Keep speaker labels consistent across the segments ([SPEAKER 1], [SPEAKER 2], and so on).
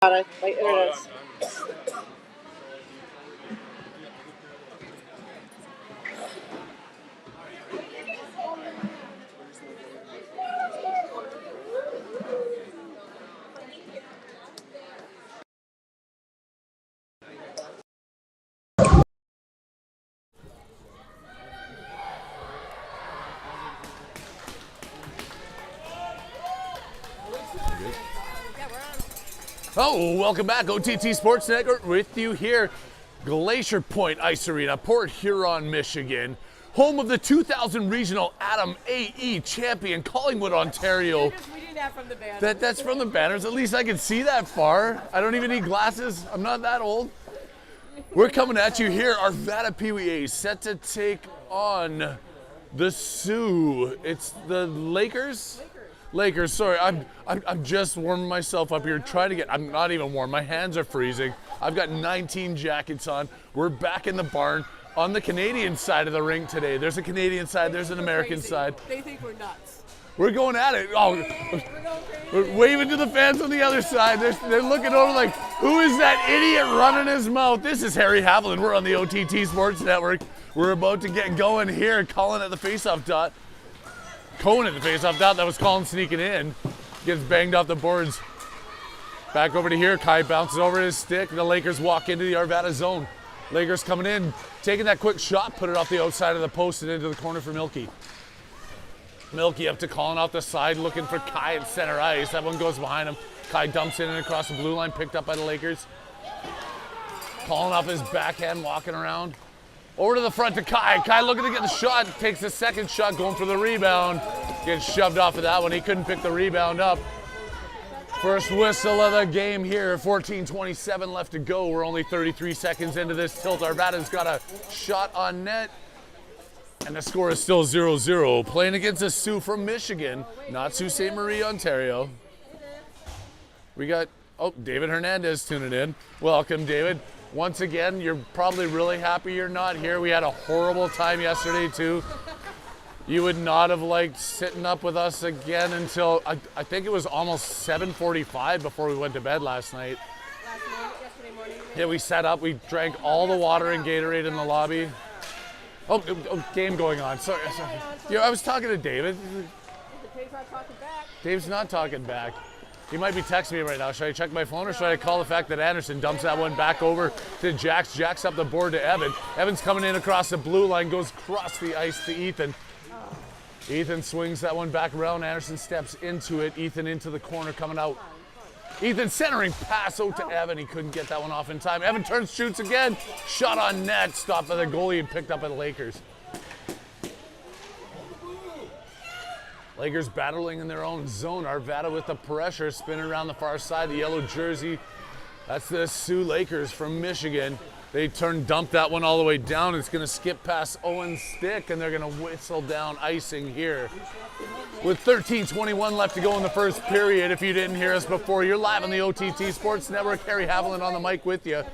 [SPEAKER 1] My internet.
[SPEAKER 2] Oh, welcome back. OTT Sports Network with you here. Glacier Point Ice Arena, Port Huron, Michigan. Home of the 2000 Regional Atom AE champion, Collingwood, Ontario.
[SPEAKER 1] We did that from the band.
[SPEAKER 2] That's from the banners. At least I can see that far. I don't even need glasses. I'm not that old. We're coming at you here. Arvada Pee Wee A set to take on the Soo. It's the Lakers? Lakers, sorry, I'm just warming myself up here, trying to get, I'm not even warm, my hands are freezing. I've got 19 jackets on. We're back in the barn on the Canadian side of the rink today. There's a Canadian side, there's an American side.
[SPEAKER 1] They think we're nuts.
[SPEAKER 2] We're going at it. Oh, we're waving to the fans on the other side. They're looking over like, who is that idiot running his mouth? This is Harry Haviland. We're on the OTT Sports Network. We're about to get going here, calling at the faceoff dot. Cohen at the faceoff dot. That was Colin sneaking in. Gets banged off the boards. Back over to here. Kai bounces over his stick. The Lakers walk into the Arvada zone. Lakers coming in, taking that quick shot, put it off the outside of the post and into the corner for Milky. Milky up to Colin off the side, looking for Kai at center ice. That one goes behind him. Kai dumps in and across the blue line, picked up by the Lakers. Colin off his backhand, walking around. Over to the front to Kai. Kai looking to get the shot, takes the second shot, going for the rebound. Gets shoved off of that one. He couldn't pick the rebound up. First whistle of the game here. 14:27 left to go. We're only 33 seconds into this tilt. Arvada's got a shot on net. And the score is still 0-0. Playing against a Soo from Michigan, not Sault Ste Marie, Ontario. We got, David Hernandez tuning in. Welcome, David. Once again, you're probably really happy you're not here. We had a horrible time yesterday, too. You would not have liked sitting up with us again until, I think it was almost 7:45 before we went to bed last night.
[SPEAKER 1] Yesterday morning.
[SPEAKER 2] Yeah, we sat up. We drank all the water and Gatorade in the lobby. Game going on. Sorry. Yeah, I was talking to David.
[SPEAKER 1] Dave's not talking back.
[SPEAKER 2] Dave's not talking back. He might be texting me right now. Should I check my phone or should I call the fact that Anderson dumps that one back over to Jax? Jax up the board to Evan. Evan's coming in across the blue line, goes across the ice to Ethan. Ethan swings that one back around. Anderson steps into it. Ethan into the corner, coming out. Ethan centering pass out to Evan. He couldn't get that one off in time. Evan turns, shoots again. Shot on net, stopped by the goalie and picked up by the Lakers. Lakers battling in their own zone. Arvada with the pressure, spinning around the far side. The yellow jersey, that's the Soo Lakers from Michigan. They dump that one all the way down. It's gonna skip past Owen's stick and they're gonna whistle down icing here. With 13:21 left to go in the first period. If you didn't hear us before, you're live on the OTT Sports Network. Harry Haviland on the mic with you.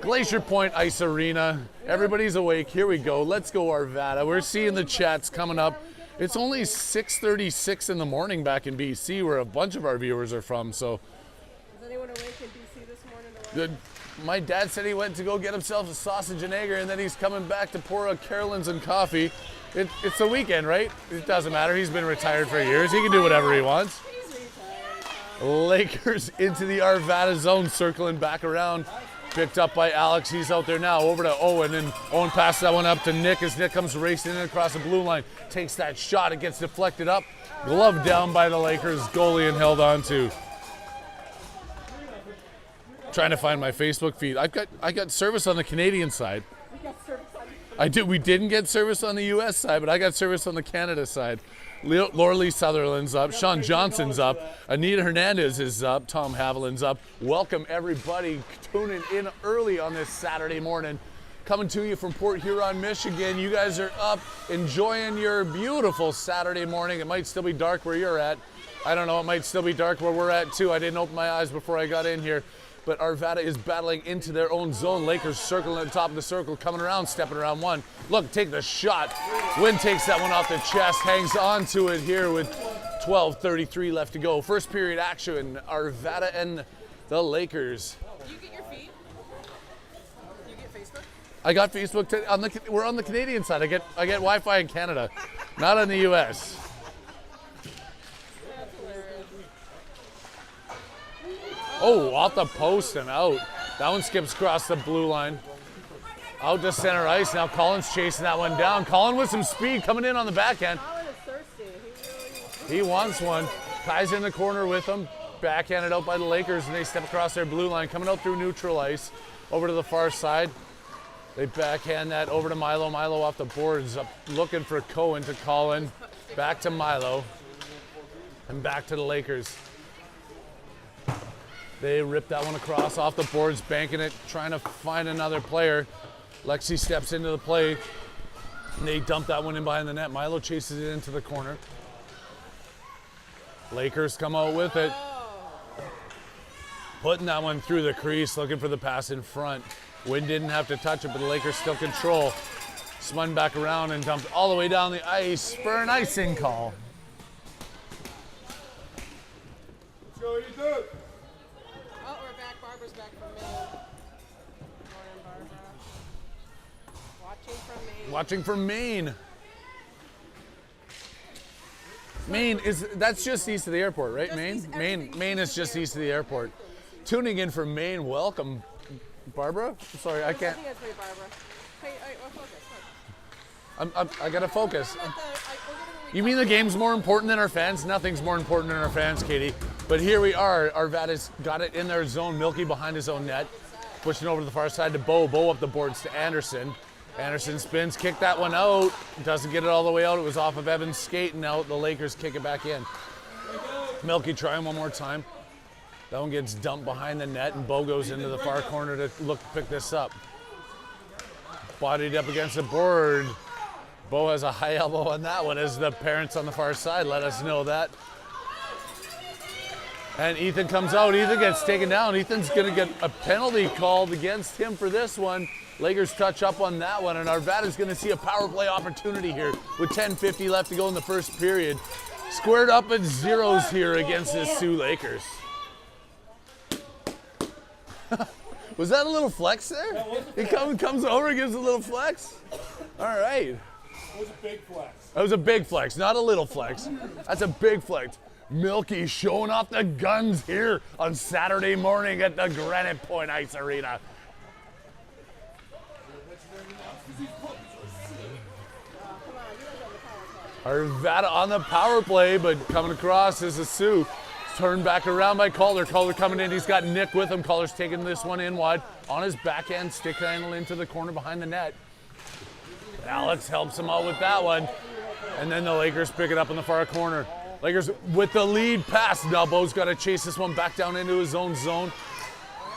[SPEAKER 2] Glacier Point Ice Arena. Everybody's awake. Here we go. Let's go Arvada. We're seeing the chats coming up. It's only 6:36 in the morning back in BC, where a bunch of our viewers are from. So,
[SPEAKER 1] Is anyone awake in BC this morning?
[SPEAKER 2] my dad said he went to go get himself a sausage and egg, and then he's coming back to pour a Carolyn's and coffee. It's the weekend, right? It doesn't matter. He's been retired for years. He can do whatever he wants. Lakers into the Arvada zone, circling back around. Picked up by Alex. He's out there now. Over to Owen, and Owen passes that one up to Nick as Nick comes racing in across the blue line. Takes that shot. It gets deflected up. Gloved down by the Lakers goalie and held on to. Trying to find my Facebook feed. I got service on the Canadian side.
[SPEAKER 1] We got service on.
[SPEAKER 2] I did. We didn't get service on the U.S. side, but I got service on the Canada side. Laura Lee Sutherland's up. Sean Johnson's up. Anita Hernandez is up. Tom Haviland's up. Welcome everybody tuning in early on this Saturday morning. Coming to you from Port Huron, Michigan. You guys are up enjoying your beautiful Saturday morning. It might still be dark where you're at. I don't know. It might still be dark where we're at too. I didn't open my eyes before I got in here. But Arvada is battling into their own zone. Lakers circling at the top of the circle, coming around, stepping around one. Look, take the shot. Wynn takes that one off the chest, hangs on to it here with 12:33 left to go. First period action, Arvada and the Lakers.
[SPEAKER 1] Do you get your feed? Do you get Facebook?
[SPEAKER 2] I got Facebook. We're on the Canadian side. I get Wi-Fi in Canada, not in the U.S.
[SPEAKER 1] That's hilarious.
[SPEAKER 2] Oh, off the post and out. That one skips across the blue line. Out to center ice. Now Colin's chasing that one down. Colin with some speed coming in on the backhand.
[SPEAKER 1] Colin is thirsty.
[SPEAKER 2] He wants one. Kai's in the corner with him. Backhanded out by the Lakers, and they step across their blue line, coming out through neutral ice, over to the far side. They backhand that over to Milo. Milo off the boards, up looking for Cohen to Colin. Back to Milo, and back to the Lakers. They rip that one across off the boards, banking it, trying to find another player. Lexi steps into the play, and they dump that one in behind the net. Milo chases it into the corner. Lakers come out with it. Putting that one through the crease, looking for the pass in front. Wynn didn't have to touch it, but the Lakers still control. Spun back around and dumped all the way down the ice for an icing call.
[SPEAKER 3] Let's go, Ethan.
[SPEAKER 1] Oh, we're back. Barbara's back from Maine. Morning, Barbara. Watching from Maine.
[SPEAKER 2] Watching from Maine. That's just east of the airport, right? Maine is just east of the airport. Tuning in from Maine, welcome, Barbara. Sorry, I can't.
[SPEAKER 1] I think that's right, Barbara. Hey, focus.
[SPEAKER 2] I gotta focus. You mean the game's more important than our fans? Nothing's more important than our fans, Katie. But here we are. Arvada's got it in their zone. Milky behind his own net, pushing over to the far side to Bo. Bo up the boards to Anderson. Anderson spins, kick that one out. Doesn't get it all the way out. It was off of Evans' skate, and now the Lakers kick it back in. Milky trying one more time. That one gets dumped behind the net, and Bo goes into the far corner to look to pick this up. Bodied up against the board. Bo has a high elbow on that one, as the parents on the far side let us know that. And Ethan comes out. Ethan gets taken down. Ethan's going to get a penalty called against him for this one. Lakers touch up on that one, and Arvada's going to see a power play opportunity here with 10:50 left to go in the first period. Squared up at zeros here against the Soo Lakers. Was that a little flex there? He comes over and gives a little flex? All right.
[SPEAKER 3] It was a big flex.
[SPEAKER 2] That was a big flex, not a little flex. That's a big flex. Milky showing off the guns here on Saturday morning at the Granite Point Ice Arena. Arvada on the power play, but coming across is a Soo. Turned back around by Calder. Calder coming in. He's got Nick with him. Calder's taking this one in wide. On his backhand, stick handle into the corner behind the net. Alex helps him out with that one. And then the Lakers pick it up in the far corner. Lakers with the lead pass. Now Bo's got to chase this one back down into his own zone.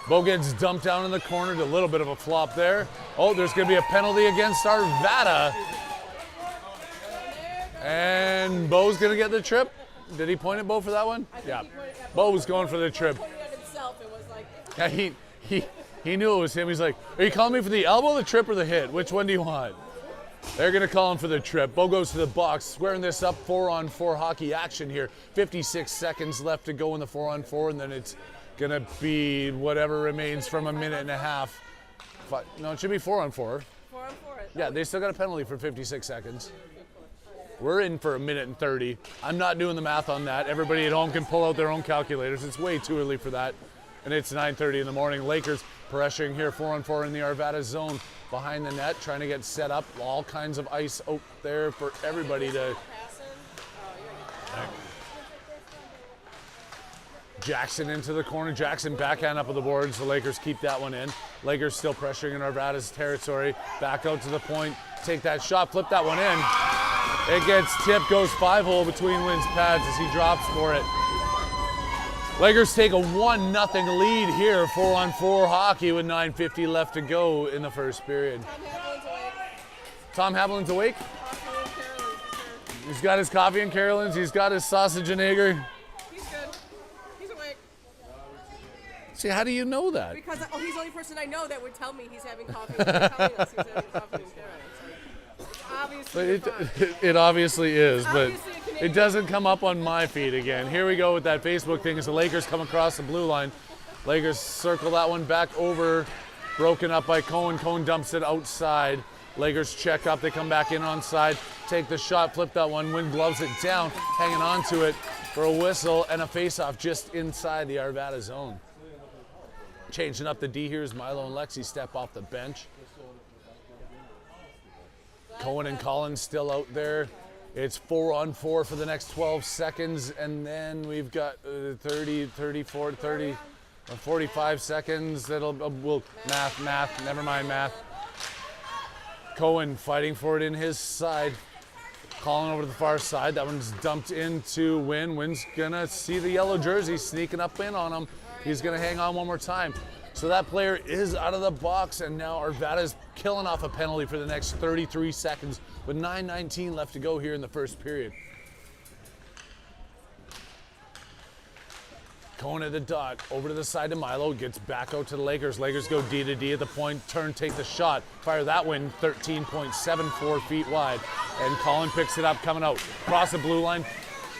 [SPEAKER 2] Bo gets dumped down in the corner. A little bit of a flop there. Oh, there's going to be a penalty against Arvada. And Bo's going to get the trip. Did he point at Bo for that one? Yeah. Bo was going for the trip. Yeah, he knew it was him. He's like, are you calling me for the elbow, the trip, or the hit? Which one do you want? They're going to call him for the trip. Bo goes to the box, squaring this up, 4-on-4 hockey action here. 56 seconds left to go in the 4-on-4, and then it's going to be whatever remains from a minute and a half. No, it should be 4-on-4.
[SPEAKER 1] 4-on-4.
[SPEAKER 2] Yeah, they still got a penalty for 56 seconds. We're in for a minute and 30. I'm not doing the math on that. Everybody at home can pull out their own calculators. It's way too early for that. And it's 9:30 in the morning. Lakers pressuring here, 4-on-4 in the Arvada zone. Behind the net, trying to get set up. All kinds of ice out there for everybody to... Jackson into the corner. Jackson backhand up of the boards. The Lakers keep that one in. Lakers still pressuring in Arvada's territory. Back out to the point. Take that shot. Flip that one in. It gets tipped. Goes 5-hole between Wynn's pads as he drops for it. Lakers take a 1-0 lead here. 4-on-4 hockey with 9:50 left to go in the first period. Tom Haviland's awake. He's got his coffee and Carolyn's. He's got his sausage and egg.
[SPEAKER 1] He's good. He's awake.
[SPEAKER 2] See, how do you know that?
[SPEAKER 1] Because he's the only person I know that would tell me he's having coffee. He's telling us he's having coffee and Carolyn's. Obviously,
[SPEAKER 2] it obviously is, but
[SPEAKER 1] Obviously a Canadian.
[SPEAKER 2] it doesn't come up on my feed again. Here we go with that Facebook thing as the Lakers come across the blue line. Lakers circle that one back over. Broken up by Cohen. Cohen dumps it outside. Lakers check up. They come back in onside. Take the shot. Flip that one. Wynn gloves it down. Hanging on to it for a whistle and a face-off just inside the Arvada zone. Changing up the D here as Milo and Lexi step off the bench. Cohen and Collins still out there. It's 4-on-4 for the next 12 seconds, and then we've got 45 seconds. We'll math, never mind math. Cohen fighting for it in his side. Calling over to the far side. That one's dumped into Wynn. Wynn's gonna see the yellow jersey sneaking up in on him. He's gonna hang on one more time. So that player is out of the box, and now Arvada's killing off a penalty for the next 33 seconds with 9:19 left to go here in the first period. Cohen at the dot, over to the side to Milo, gets back out to the Lakers. Lakers go D to D at the point, turn, take the shot, fire that one 13.74 feet wide. And Colin picks it up, coming out, across the blue line,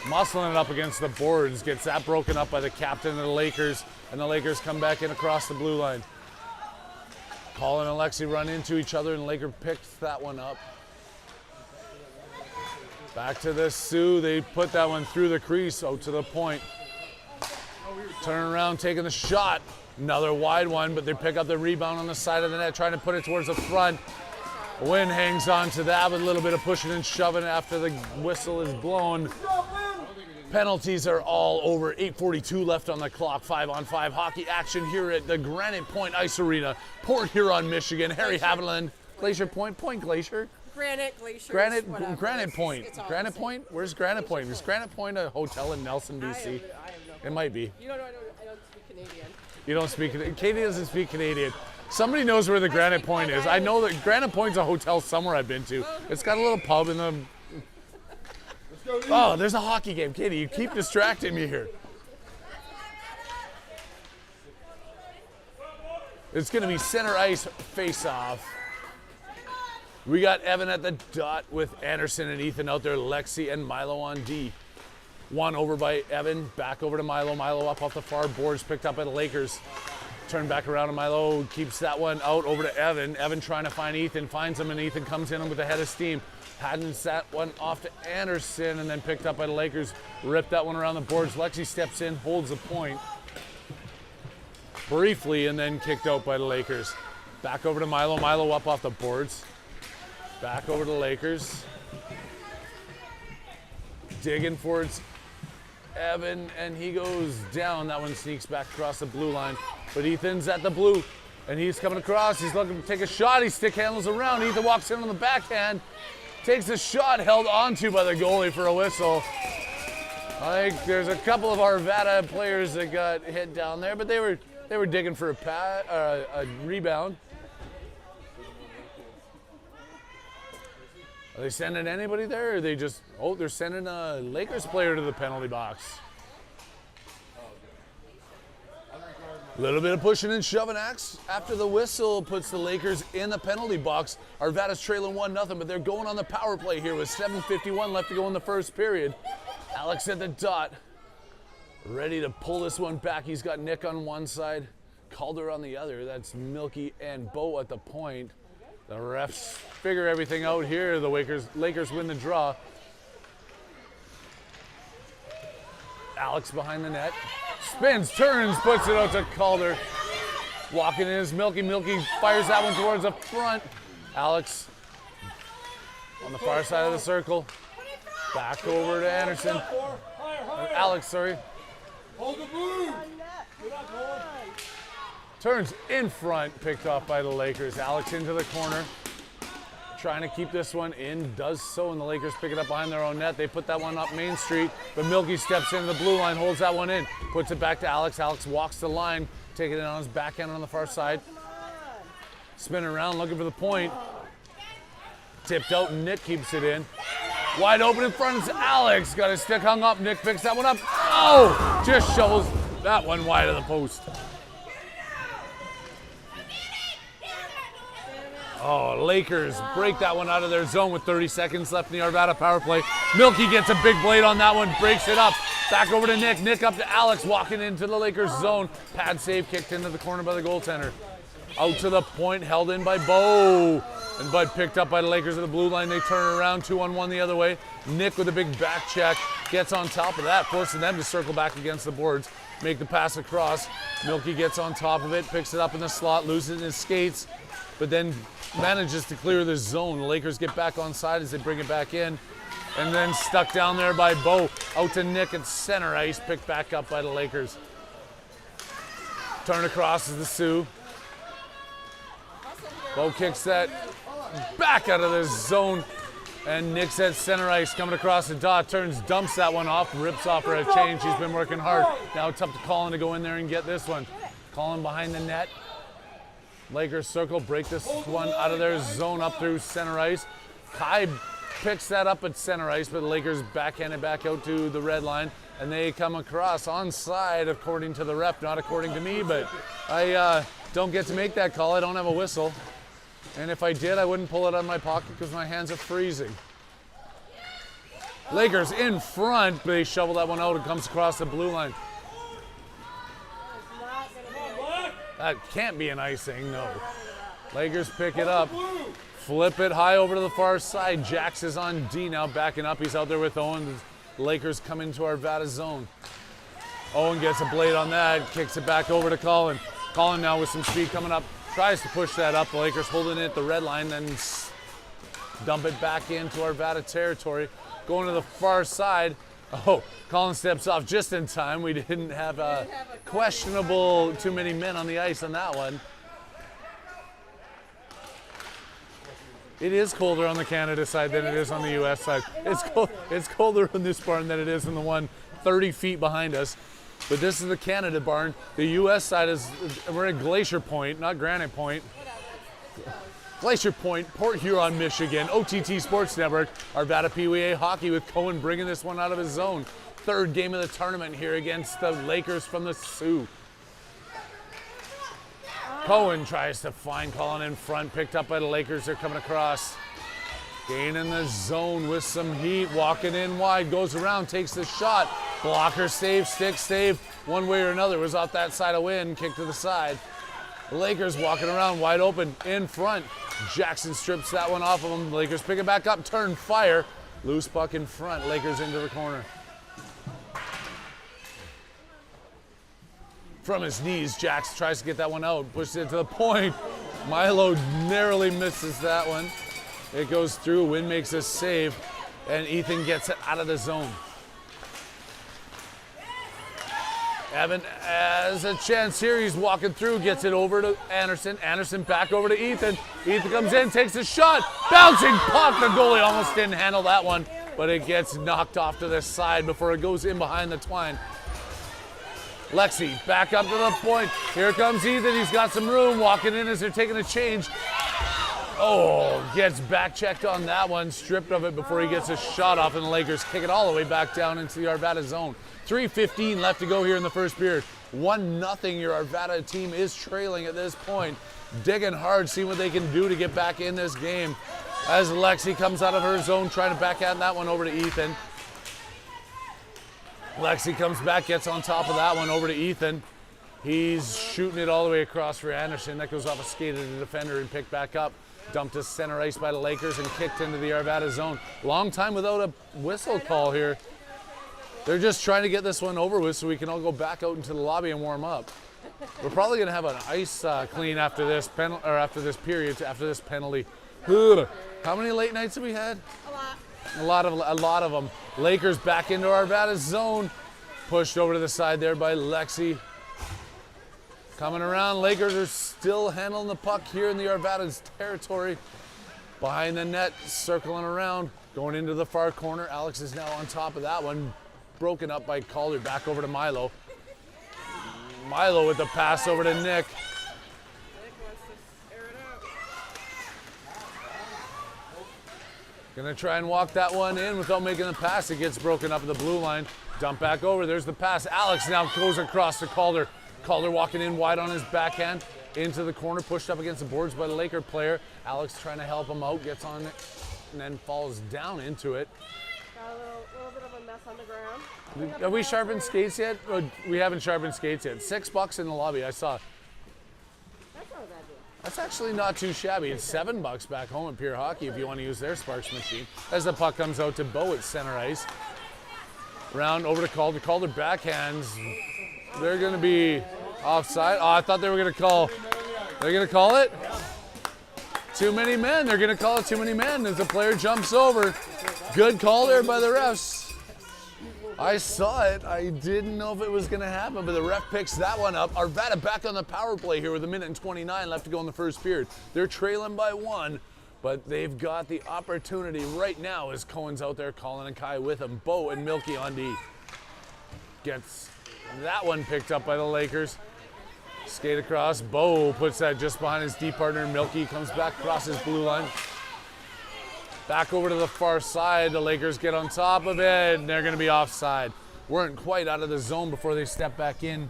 [SPEAKER 2] muscling it up against the boards, gets that broken up by the captain of the Lakers, and the Lakers come back in across the blue line. Colin and Lexi run into each other, and Laker picks that one up. Back to the Sioux, they put that one through the crease, out to the point. Turn around, taking the shot. Another wide one, but they pick up the rebound on the side of the net, trying to put it towards the front. Wynn hangs on to that with a little bit of pushing and shoving after the whistle is blown. Penalties are all over. 8:42 left on the clock. 5-on-5 hockey action here at the Granite Point Ice Arena, Port Huron, Michigan. Harry Haviland, Glacier Point, Point Glacier.
[SPEAKER 1] Granite, Glacier,
[SPEAKER 2] Granite
[SPEAKER 1] whatever.
[SPEAKER 2] Point. Granite Point? Where's Granite Point? Is Granite Point a hotel in Nelson, BC?
[SPEAKER 1] I have no
[SPEAKER 2] It might be.
[SPEAKER 1] You don't know, I don't speak Canadian.
[SPEAKER 2] You don't speak, Katie doesn't speak Canadian. Somebody knows where the Granite Point is. I know that Granite Point's a hotel somewhere I've been to. It's got a little pub in the... Oh, there's a hockey game. Katie, you keep distracting me here. It's going to be center ice face-off. We got Evan at the dot with Anderson and Ethan out there. Lexi and Milo on D. One over by Evan, back over to Milo. Milo up off the far boards, picked up by the Lakers. Turn back around to Milo, keeps that one out over to Evan. Evan trying to find Ethan, finds him, and Ethan comes in with a head of steam. Haddon's that one off to Anderson, and then picked up by the Lakers. Ripped that one around the boards. Lexi steps in, holds a point briefly, and then kicked out by the Lakers. Back over to Milo. Milo up off the boards. Back over to the Lakers. Digging for it. Evan, and he goes down. That one sneaks back across the blue line. But Ethan's at the blue, and he's coming across. He's looking to take a shot. He stick handles around. Ethan walks in on the backhand. Takes a shot, held onto by the goalie for a whistle. I think there's a couple of Arvada players that got hit down there, but they were digging for a rebound. Are they sending anybody there, or are they just, they're sending a Lakers player to the penalty box. A little bit of pushing and shoving after the whistle puts the Lakers in the penalty box. Arvada's trailing 1-0, but they're going on the power play here with 7:51 left to go in the first period. Alex at the dot, ready to pull this one back. He's got Nick on one side, Calder on the other. That's Milky and Bo at the point. The refs figure everything out here. The Lakers win the draw. Alex behind the net. Spins, turns, puts it out to Calder. Walking in is Milky. Milky fires that one towards the front. Alex on the far side of the circle. Back over to Anderson. Alex, sorry.
[SPEAKER 3] Hold the blue.
[SPEAKER 2] Turns in front, picked off by the Lakers. Alex into the corner. Trying to keep this one in, does so, and the Lakers pick it up behind their own net. They put that one up Main Street, but Milky steps into the blue line, holds that one in, puts it back to Alex. Alex walks the line, taking it on his backhand on the far side. Spinning around, looking for the point. Tipped out, and Nick keeps it in. Wide open in front is Alex. Got his stick hung up. Nick picks that one up. Oh! Just shovels that one wide of the post. Oh, Lakers break that one out of their zone with 30 seconds left in the Arvada power play. Milky gets a big blade on that one, breaks it up, Back over to Nick. Nick up to Alex, walking into the Lakers zone. Pad save, kicked into the corner by the goaltender. Out to the point, held in by Bo. And Bud picked up by the Lakers at the blue line. They turn around, 2-on-1 the other way. Nick with a big back check, gets on top of that, forcing them to circle back against the boards. Make the pass across. Milky gets on top of it, picks it up in the slot, loses his skates, but then manages to clear the zone. The Lakers get back on side as they bring it back in. And then stuck down there by Bo. Out to Nick at center ice, picked back up by the Lakers. Turn across is the Sioux. Bo kicks that back out of the zone. And Nick's at center ice, coming across the dot, turns, dumps that one off, rips off for a change. He's been working hard. Now it's up to Colin to go in there and get this one. Colin behind the net. Lakers circle, break this one out of their zone up through center ice. Kai picks that up at center ice, but the Lakers backhand it back out to the red line, and they come across onside according to the ref, not according to me, but I don't get to make that call. I don't have a whistle. And if I did, I wouldn't pull it out of my pocket because my hands are freezing. Lakers in front, but they shovel that one out and comes across the blue line. That can't be an icing, no. Lakers pick it up, flip it high over to the far side. Jax is on D now, backing up. He's out there with Owen. The Lakers come into Arvada zone. Owen gets a blade on that, kicks it back over to Colin. Colin now with some speed coming up. Tries to push that up. The Lakers holding it at the red line, then dump it back into Arvada territory. Going to the far side. Oh, Colin steps off just in time. We didn't have a questionable too many men on the ice on that one. It is colder on the Canada side than it is on the U.S. side. It's colder in this barn than it is in the one 30 feet behind us. But this is the Canada barn. The U.S. side is, we're at Glacier Point, not Granite Point. Glacier Point, Port Huron, Michigan, OTT Sports Network, Arvada PWA Hockey with Cohen bringing this one out of his zone. Third game of the tournament here against the Lakers from the Sioux. Cohen tries to find Colin in front, picked up by the Lakers. They're coming across. Gain in the zone with some heat, walking in wide, goes around, takes the shot. Blocker save, stick save, one way or another. Was off that side of wind, kick to the side. The Lakers walking around wide open in front. Jackson strips that one off of him. The Lakers pick it back up, turn, fire. Loose puck in front, Lakers into the corner. From his knees, Jax tries to get that one out, pushes it to the point. Milo narrowly misses that one. It goes through, Wynn makes a save, and Ethan gets it out of the zone. Evan has a chance here. He's walking through, gets it over to Anderson. Anderson back over to Ethan. Ethan comes in, takes a shot. Bouncing puck. The goalie almost didn't handle that one, but it gets knocked off to the side before it goes in behind the twine. Lexi back up to the point. Here comes Ethan. He's got some room, walking in as they're taking a change. Oh, gets back checked on that one, stripped of it before he gets a shot off, and the Lakers kick it all the way back down into the Arvada zone. 3:15 left to go here in the first period. 1-0, your Arvada team is trailing at this point. Digging hard, seeing what they can do to get back in this game. As Lexi comes out of her zone, trying to backhand that one over to Ethan. Lexi comes back, gets on top of that one over to Ethan. He's shooting it all the way across for Anderson. That goes off a skate of the defender and picked back up. Dumped to center ice by the Lakers and kicked into the Arvada zone. Long time without a whistle call here. They're just trying to get this one over with so we can all go back out into the lobby and warm up. We're probably going to have an ice clean after this after this penalty. Ugh. How many late nights have we had? A lot of them. Lakers back into Arvada zone. Pushed over to the side there by Lexi. Coming around, Lakers are still handling the puck here in the Arvada's territory. Behind the net, circling around, going into the far corner. Alex is now on top of that one. Broken up by Calder, back over to Milo. Milo with the pass over to Nick. Gonna try and walk that one in without making the pass. It gets broken up at the blue line. Dump back over, there's the pass. Alex now goes across to Calder. Calder walking in wide on his backhand. Into the corner, pushed up against the boards by the Laker player. Alex trying to help him out, gets on it, and then falls down into it.
[SPEAKER 1] Got a little bit of a mess on the ground.
[SPEAKER 2] Have we sharpened skates yet? Or we haven't sharpened skates yet. $6 in the lobby, I saw.
[SPEAKER 1] That's not a bad deal.
[SPEAKER 2] That's actually not too shabby. It's $7 back home at Pure Hockey if you want to use their Sparks machine. As the puck comes out to Bo at center ice. Round over to Calder. Calder backhands. They're going to be offside. Oh, I thought they were going to call. They're going to call it? Too many men. They're going to call it too many men as the player jumps over. Good call there by the refs. I saw it. I didn't know if it was going to happen, but the ref picks that one up. Arvada back on the power play here with 1:29 left to go in the first period. They're trailing by 1, but they've got the opportunity right now as Cohen's out there, Colin and Kai with him. Bo and Milky on D. Gets that one picked up by the Lakers. Skate across. Bo puts that just behind his D partner. Milky comes back across his blue line. Back over to the far side. The Lakers get on top of it, and they're going to be offside. Weren't quite out of the zone before they step back in.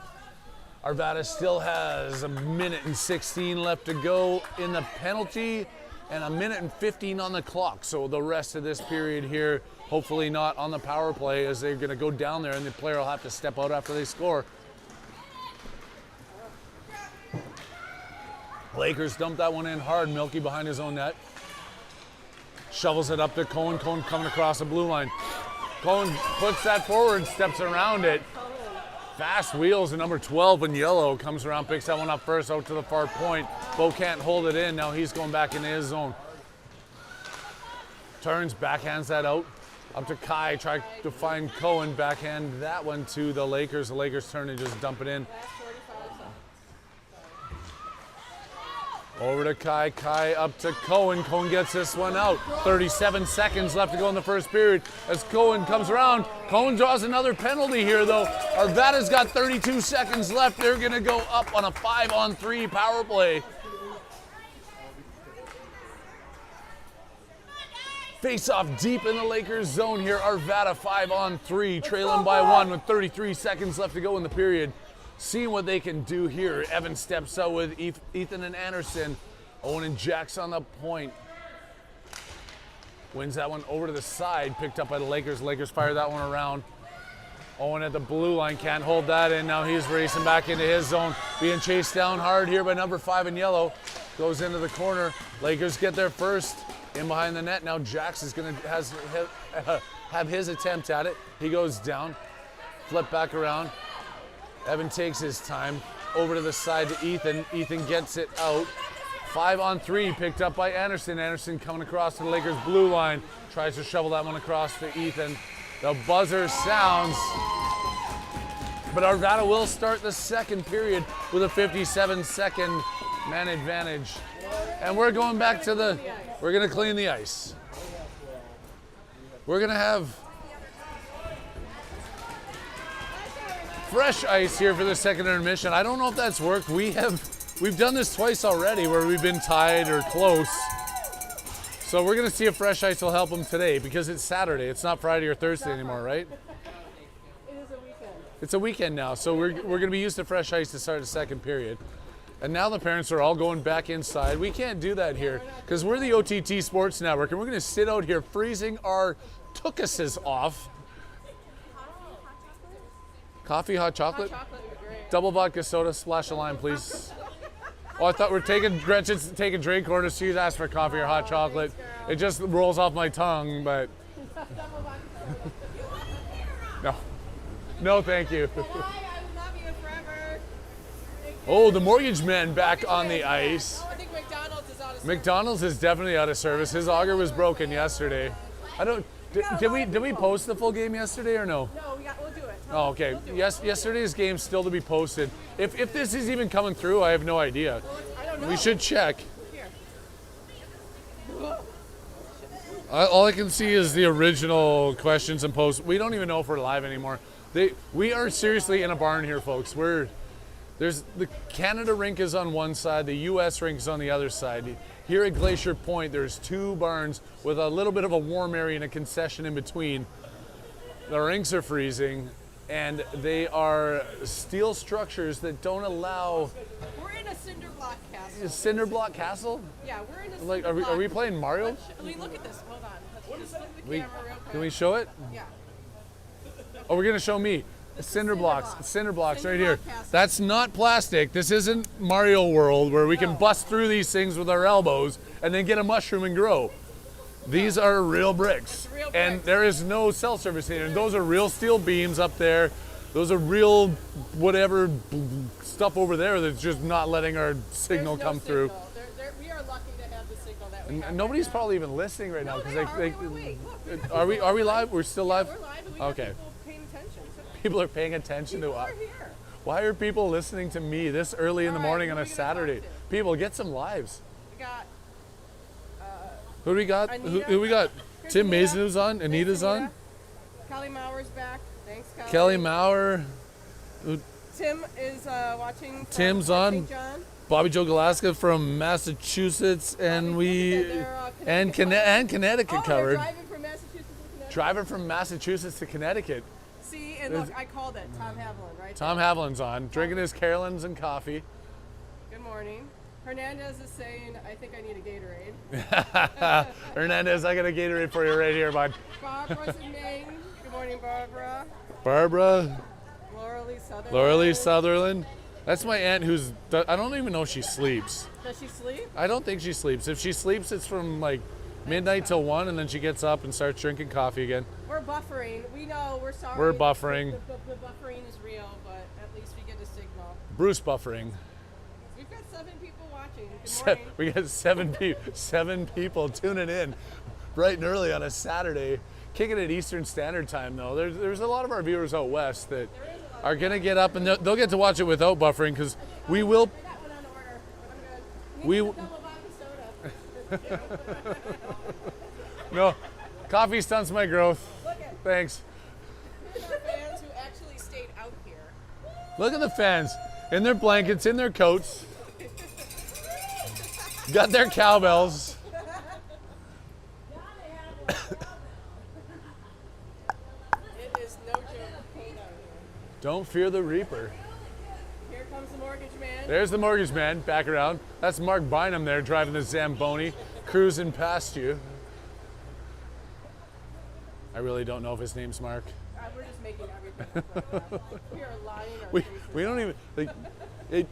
[SPEAKER 2] Arvada still has 1:16 left to go in the penalty and 1:15 on the clock. So the rest of this period here, hopefully not on the power play, as they're going to go down there and the player will have to step out after they score. Lakers dump that one in hard. Milky behind his own net. Shovels it up to Cohen. Cohen coming across the blue line. Cohen puts that forward, steps around it. Fast wheels, and number 12 in yellow comes around, picks that one up first out to the far point. Bo can't hold it in. Now he's going back into his zone. Turns, backhands that out. Up to Kai, try to find Cohen. Backhand that one to the Lakers. The Lakers turn and just dump it in. Over to Kai. Kai up to Cohen. Cohen gets this one out. 37 seconds left to go in the first period as Cohen comes around. Cohen draws another penalty here, though. Arvada's got 32 seconds left. They're going to go up on a 5-on-3 power play. Face off deep in the Lakers zone here. Arvada 5-on-3, trailing by 1 with 33 seconds left to go in the period. Seeing what they can do here. Evan steps out with Ethan and Anderson. Owen and Jax on the point. Wins that one over to the side, picked up by the Lakers. Lakers fire that one around. Owen at the blue line, can't hold that in. Now he's racing back into his zone. Being chased down hard here by number 5 in yellow. Goes into the corner. Lakers get there first. In behind the net. Now Jax is going to have his attempt at it. He goes down. Flip back around. Evan takes his time. Over to the side to Ethan. Ethan gets it out. 5-on-3 picked up by Anderson. Anderson coming across to the Lakers blue line. Tries to shovel that one across to Ethan. The buzzer sounds. But Arvada will start the second period with a 57-second man advantage. And we're going back to we're going to clean the ice. We're going to have fresh ice here for the second intermission. I don't know if that's worked. We've done this twice already where we've been tied or close. So we're going to see if fresh ice will help them today because it's Saturday. It's not Friday or Thursday anymore, right?
[SPEAKER 1] It is a weekend.
[SPEAKER 2] It's a weekend now, so we're going to be used to fresh ice to start the second period. And now the parents are all going back inside. We can't do that here because we're the OTT Sports Network and we're going to sit out here freezing our tuchuses off. Coffee, hot chocolate?
[SPEAKER 1] Hot chocolate would be great.
[SPEAKER 2] Double vodka soda, splash of lime, please. Oh, I thought we're taking Gretchen's taking drink orders. She's asked for coffee or hot chocolate. It just rolls off my tongue, but no. No, thank you.
[SPEAKER 1] I love you forever.
[SPEAKER 2] Oh, the mortgage man back on the ice.
[SPEAKER 1] Oh, I think McDonald's is out of service.
[SPEAKER 2] McDonald's is definitely out of service. His auger was broken yesterday. I don't. Did we post the full game yesterday or no?
[SPEAKER 1] No, we'll do it.
[SPEAKER 2] Oh, okay. Yes, yesterday's game's still to be posted. If this is even coming through, I have no idea.
[SPEAKER 1] I don't know.
[SPEAKER 2] We should check.
[SPEAKER 1] Here.
[SPEAKER 2] All I can see is the original questions and posts. We don't even know if we're live anymore. We are seriously in a barn here, folks. There's the Canada rink is on one side, the U.S. rink is on the other side. Here at Glacier Point, there's 2 barns with a little bit of a warm area and a concession in between. The rinks are freezing, and they are steel structures that don't allow.
[SPEAKER 1] We're in a cinder block castle.
[SPEAKER 2] A cinder block castle?
[SPEAKER 1] Yeah, we're in a
[SPEAKER 2] Like,
[SPEAKER 1] cinder block.
[SPEAKER 2] are we playing Mario?
[SPEAKER 1] Look at this. Hold on. Let's just look at the camera real quick.
[SPEAKER 2] Can we show it?
[SPEAKER 1] Yeah.
[SPEAKER 2] Oh, we're gonna show me. Cinder blocks right
[SPEAKER 1] Cinder
[SPEAKER 2] here.
[SPEAKER 1] block passes.
[SPEAKER 2] That's not plastic. This isn't Mario World where we can bust through these things with our elbows and then get a mushroom and grow. These are real bricks.
[SPEAKER 1] Real
[SPEAKER 2] And
[SPEAKER 1] bricks.
[SPEAKER 2] there is no cell service here. And those are real steel beams up there. Those are real whatever stuff over there that's just not letting our signal
[SPEAKER 1] There's no
[SPEAKER 2] come through.
[SPEAKER 1] signal. We are lucky to have the signal that we have.
[SPEAKER 2] And nobody's
[SPEAKER 1] right now.
[SPEAKER 2] probably even listening right now
[SPEAKER 1] No,
[SPEAKER 2] because
[SPEAKER 1] they are. Wait, look.
[SPEAKER 2] are we live? We're still live?
[SPEAKER 1] We're live and we
[SPEAKER 2] Okay.
[SPEAKER 1] have people paying attention. So
[SPEAKER 2] People are paying attention
[SPEAKER 1] people
[SPEAKER 2] to
[SPEAKER 1] are
[SPEAKER 2] us.
[SPEAKER 1] here.
[SPEAKER 2] Why are people listening to me this early in the
[SPEAKER 1] All right,
[SPEAKER 2] morning
[SPEAKER 1] who
[SPEAKER 2] on
[SPEAKER 1] are
[SPEAKER 2] a
[SPEAKER 1] we gonna talk
[SPEAKER 2] Saturday?
[SPEAKER 1] to?
[SPEAKER 2] People, get some lives.
[SPEAKER 1] We got
[SPEAKER 2] Who do we got?
[SPEAKER 1] Anita.
[SPEAKER 2] Who we got?
[SPEAKER 1] Here's
[SPEAKER 2] Tim
[SPEAKER 1] Anita.
[SPEAKER 2] Mason who's on.
[SPEAKER 1] Thanks,
[SPEAKER 2] Anita's on.
[SPEAKER 1] Anita. Kelly Mauer's back. Thanks, Kelly.
[SPEAKER 2] Kelly Maurer.
[SPEAKER 1] Tim is watching. From
[SPEAKER 2] Tim's
[SPEAKER 1] St.
[SPEAKER 2] on.
[SPEAKER 1] John.
[SPEAKER 2] Bobby Joe Galaska from Massachusetts, and Connecticut
[SPEAKER 1] Oh,
[SPEAKER 2] covered.
[SPEAKER 1] they're driving from Massachusetts to Connecticut.
[SPEAKER 2] Driving from Massachusetts to Connecticut.
[SPEAKER 1] See, and look, I called it. Tom Haviland, right?
[SPEAKER 2] Tom Haviland's on, drinking his Carolines and coffee.
[SPEAKER 1] Good morning. Hernandez is saying, I think I need a Gatorade.
[SPEAKER 2] Hernandez, I got a Gatorade for you right here, bud.
[SPEAKER 1] Barbara's in Maine. Good morning, Barbara.
[SPEAKER 2] Barbara,
[SPEAKER 1] Laura Lee Sutherland.
[SPEAKER 2] Sutherland. That's my aunt I don't even know if she sleeps.
[SPEAKER 1] Does she sleep?
[SPEAKER 2] I don't think she sleeps. If she sleeps, it's from like midnight till 1, and then she gets up and starts drinking coffee again.
[SPEAKER 1] We're buffering. We know. We're sorry.
[SPEAKER 2] We're buffering.
[SPEAKER 1] The buffering is real, but at least we get a signal.
[SPEAKER 2] Bruce buffering.
[SPEAKER 1] We've got 7 people watching. Good morning.
[SPEAKER 2] We got 7 people tuning in bright and early on a Saturday, kicking at Eastern Standard Time though. There's a lot of our viewers out west that are gonna get up and they'll get to watch it without buffering because we will.
[SPEAKER 1] I got one on order, but I'm good.
[SPEAKER 2] We-
[SPEAKER 1] Need a double vodka soda.
[SPEAKER 2] No, coffee stunts my growth.
[SPEAKER 1] Look at
[SPEAKER 2] Thanks.
[SPEAKER 1] here's our fans who actually stayed out here.
[SPEAKER 2] Look at the fans in their blankets, in their coats, got their cowbells.
[SPEAKER 1] It is no joke cold out here.
[SPEAKER 2] Don't fear the reaper.
[SPEAKER 1] Here comes the mortgage man.
[SPEAKER 2] There's the mortgage man back around. That's Mark Bynum there driving the Zamboni, cruising past you. I really don't know if his name's Mark.
[SPEAKER 1] We're just making everything up right now. We are lying our
[SPEAKER 2] We
[SPEAKER 1] faces.
[SPEAKER 2] don't even like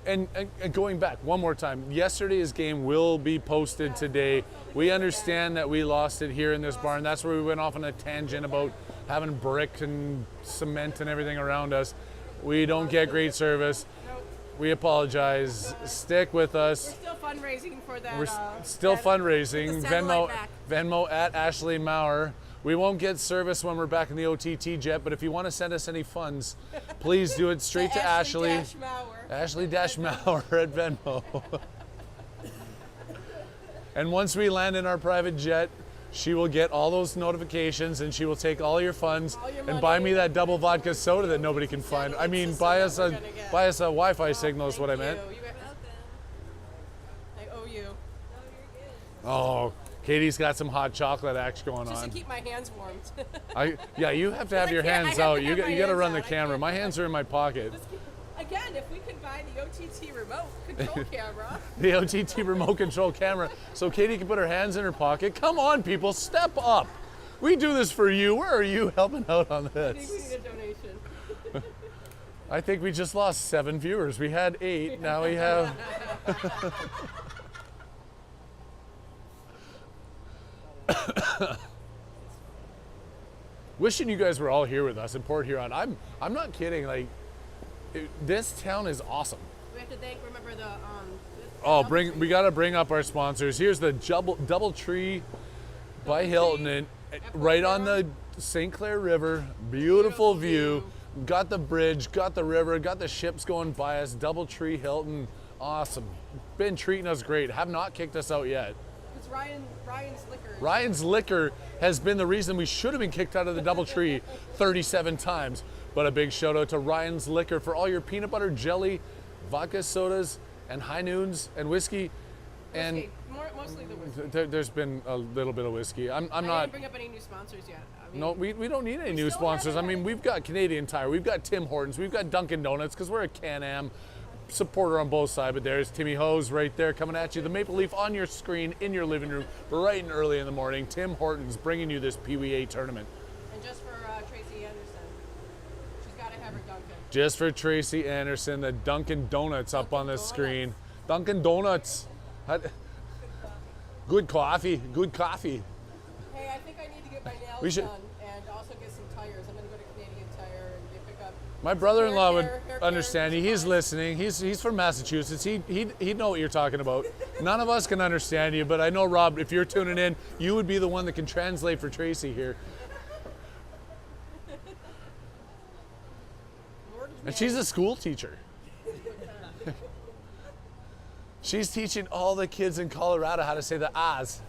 [SPEAKER 2] and going back one more time. Yesterday's game will be posted today. We understand that we lost it here in this barn. That's where we went off on a tangent about having brick and cement and everything around us. We don't get great service.
[SPEAKER 1] Nope.
[SPEAKER 2] We apologize. Stick with us.
[SPEAKER 1] We're still fundraising for that.
[SPEAKER 2] We're still fundraising.
[SPEAKER 1] the satellite back.
[SPEAKER 2] Venmo at Ashley Maurer. We won't get service when we're back in the OTT jet, but if you want to send us any funds, please do it straight to Ashley. Ashley-Maurer at Venmo. And once we land in our private jet, she will get all those notifications and she will take all your funds
[SPEAKER 1] All your
[SPEAKER 2] and buy
[SPEAKER 1] money.
[SPEAKER 2] me that double vodka soda that nobody can find. I mean, buy us a Wi-Fi signal is what I meant.
[SPEAKER 1] I owe you.
[SPEAKER 2] Oh, Katie's got some hot chocolate action going
[SPEAKER 1] Just to
[SPEAKER 2] on.
[SPEAKER 1] keep my hands warmed.
[SPEAKER 2] Yeah, you have to have your
[SPEAKER 1] I can't-
[SPEAKER 2] hands
[SPEAKER 1] I have
[SPEAKER 2] out.
[SPEAKER 1] to
[SPEAKER 2] You
[SPEAKER 1] have
[SPEAKER 2] got
[SPEAKER 1] my
[SPEAKER 2] you got to
[SPEAKER 1] hands
[SPEAKER 2] run the
[SPEAKER 1] out. I
[SPEAKER 2] camera.
[SPEAKER 1] can't-
[SPEAKER 2] My hands are in my pocket.
[SPEAKER 1] Again, if we could buy the OTT remote control camera.
[SPEAKER 2] The OTT remote control camera, so Katie can put her hands in her pocket. Come on, people, step up. We do this for you. Where are you helping out on
[SPEAKER 1] I think we
[SPEAKER 2] this?
[SPEAKER 1] need a donation.
[SPEAKER 2] I think we just lost 7 viewers. We had 8. Now we have. Wishing you guys were all here with us in Port Huron. I'm not kidding. Like, this town is awesome.
[SPEAKER 1] We have to remember the
[SPEAKER 2] Oh, we gotta bring up our sponsors. Here's the Double Tree by Hilton, and right on the St. Clair River. Beautiful view. Got the bridge, got the river, got the ships going by us. Double Tree Hilton, awesome. Been treating us great. Have not kicked us out yet.
[SPEAKER 1] It's Ryan's Liquor.
[SPEAKER 2] Ryan's Liquor has been the reason we should have been kicked out of the Double Tree 37 times. But a big shout out to Ryan's Liquor for all your peanut butter, jelly, vodka sodas, and high noons and whiskey. And
[SPEAKER 1] Whiskey. Mostly the whiskey.
[SPEAKER 2] there's been a little bit of whiskey. I'm
[SPEAKER 1] I
[SPEAKER 2] not.
[SPEAKER 1] didn't bring up any new sponsors yet. I mean,
[SPEAKER 2] No, we don't need any new
[SPEAKER 1] still
[SPEAKER 2] sponsors. I
[SPEAKER 1] haven't
[SPEAKER 2] mean,
[SPEAKER 1] had
[SPEAKER 2] we've got Canadian Tire, we've got Tim Hortons, we've got Dunkin' Donuts because we're a Can-Am supporter on both sides. But there's Timmy Hose right there coming at you. The Maple Leaf on your screen in your living room bright and early in the morning. Tim Hortons bringing you this PWA tournament.
[SPEAKER 1] And just for Tracy Anderson.
[SPEAKER 2] Just for Tracy Anderson, the Dunkin' Donuts up on the screen. Dunkin' Donuts. Good coffee. Good coffee.
[SPEAKER 1] Hey, I think I need to get my nails
[SPEAKER 2] We should-
[SPEAKER 1] done and also get some tires. I'm going to go to Canadian Tire and pick up.
[SPEAKER 2] My brother-in-law would
[SPEAKER 1] hair care,
[SPEAKER 2] understand you. He's listening. He's from Massachusetts. He'd know what you're talking about. None of us can understand you, but I know, Rob, if you're tuning in, you would be the one that can translate for Tracy here. And she's a school teacher. She's teaching all the kids in Colorado how to say the ahs.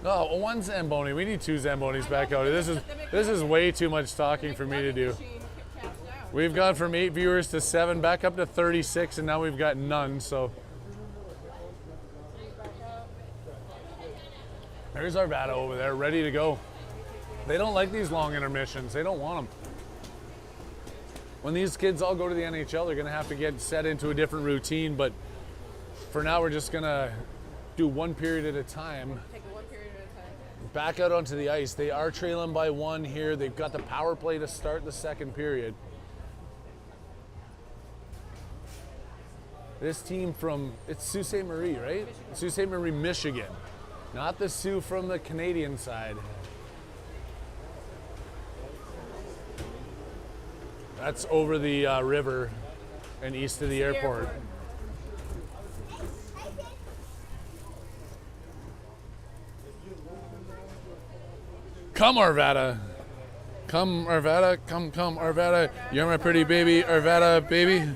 [SPEAKER 2] No, one Zamboni. We need 2 Zambonis back out. This is way too much talking for me to do. We've gone from 8 viewers to 7, back up to 36, and now we've got none. So there's Arvada over there, ready to go. They don't like these long intermissions. They don't want them. When these kids all go to the NHL, they're going to have to get set into a different routine. But for now, we're just going to do 1 period at a time.
[SPEAKER 1] Take it 1 period at a time.
[SPEAKER 2] Back out onto the ice. They are trailing by 1 here. They've got the power play to start the 2nd period. This team from, it's Sault Ste Marie, right? Sault Ste Marie, Michigan. Not the Sioux from the Canadian side. That's over the river and east of the airport. Come, Arvada. Come, Arvada. Come, Arvada. You're my pretty baby, Arvada, baby.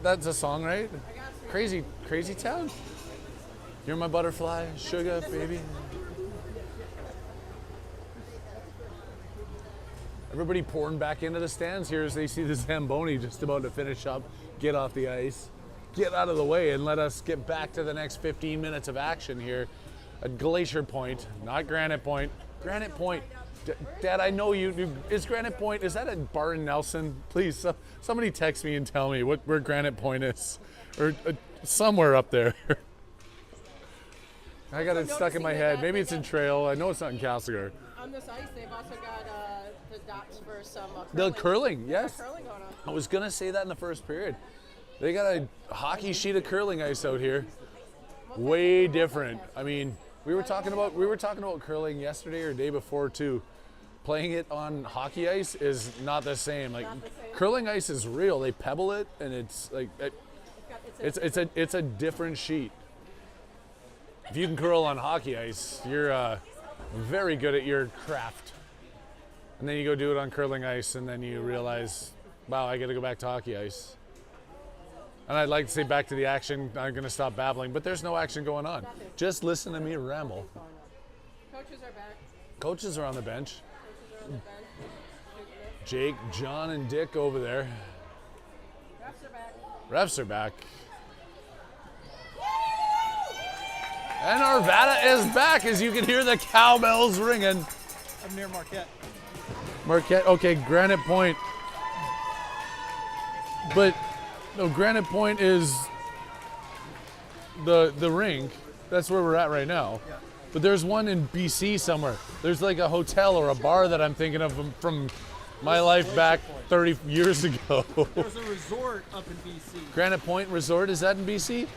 [SPEAKER 2] That's a song, right? Crazy Town? You're my butterfly, sugar, baby. Everybody pouring back into the stands here as they see the Zamboni just about to finish up, get off the ice, get out of the way, and let us get back to the next 15 minutes of action here at Glacier Point, not Granite Point. Granite Point. Dad, I know you. Is Granite Point, is that a bar in Nelson? Please, somebody text me and tell me where Granite Point is. Or somewhere up there. I got it stuck in my head. Maybe it's in Trail. I know it's not in Castlegar.
[SPEAKER 1] On this ice, they've also got the docks for some
[SPEAKER 2] The curling, yes.
[SPEAKER 1] curling going on.
[SPEAKER 2] I was going to say that in the first period. They got a hockey sheet of curling ice out here. Way different. I mean, we were talking about curling yesterday or day before too. Playing it on hockey ice is not the same. Like curling ice is real. They pebble it, and it's like it's a different sheet. If you can curl on hockey ice, you're very good at your craft. And then you go do it on curling ice, and then you realize, wow, I got to go back to hockey ice. And I'd like to say back to the action. I'm going to stop babbling, but there's no action going on. Just listen to me ramble.
[SPEAKER 1] Coaches are back.
[SPEAKER 2] Coaches are on the bench.
[SPEAKER 1] Coaches are on the bench.
[SPEAKER 2] Jake, John, and Dick over there.
[SPEAKER 1] Refs are back.
[SPEAKER 2] Refs are back. And Arvada is back, as you can hear the cowbells ringing.
[SPEAKER 3] I'm near Marquette.
[SPEAKER 2] Marquette, okay, Granite Point. But no, Granite Point is the rink. That's where we're at right now.
[SPEAKER 3] Yeah.
[SPEAKER 2] But there's one in BC somewhere. There's like a hotel or a bar that I'm thinking of from my life back 30 years ago.
[SPEAKER 3] There's a resort up in BC.
[SPEAKER 2] Granite Point Resort, is that in BC?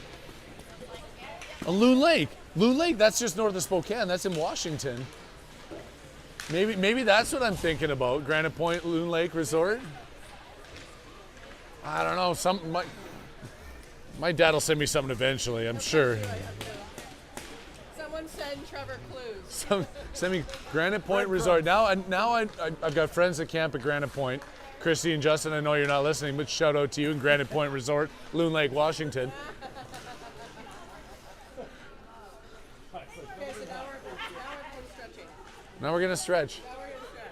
[SPEAKER 2] Loon Lake. Loon Lake, that's just north of Spokane. That's in Washington. Maybe that's what I'm thinking about. Granite Point Loon Lake Resort. I don't know. My dad will send me something eventually, I'm sure.
[SPEAKER 1] Someone send Trevor clues.
[SPEAKER 2] Send me Granite Point Resort. Now I've got friends that camp at Granite Point. Christy and Justin, I know you're not listening, but shout out to you in Granite Point Resort, Loon Lake, Washington.
[SPEAKER 1] Okay, so now we're stretching.
[SPEAKER 2] Now we're gonna stretch.
[SPEAKER 1] Now we're going to stretch.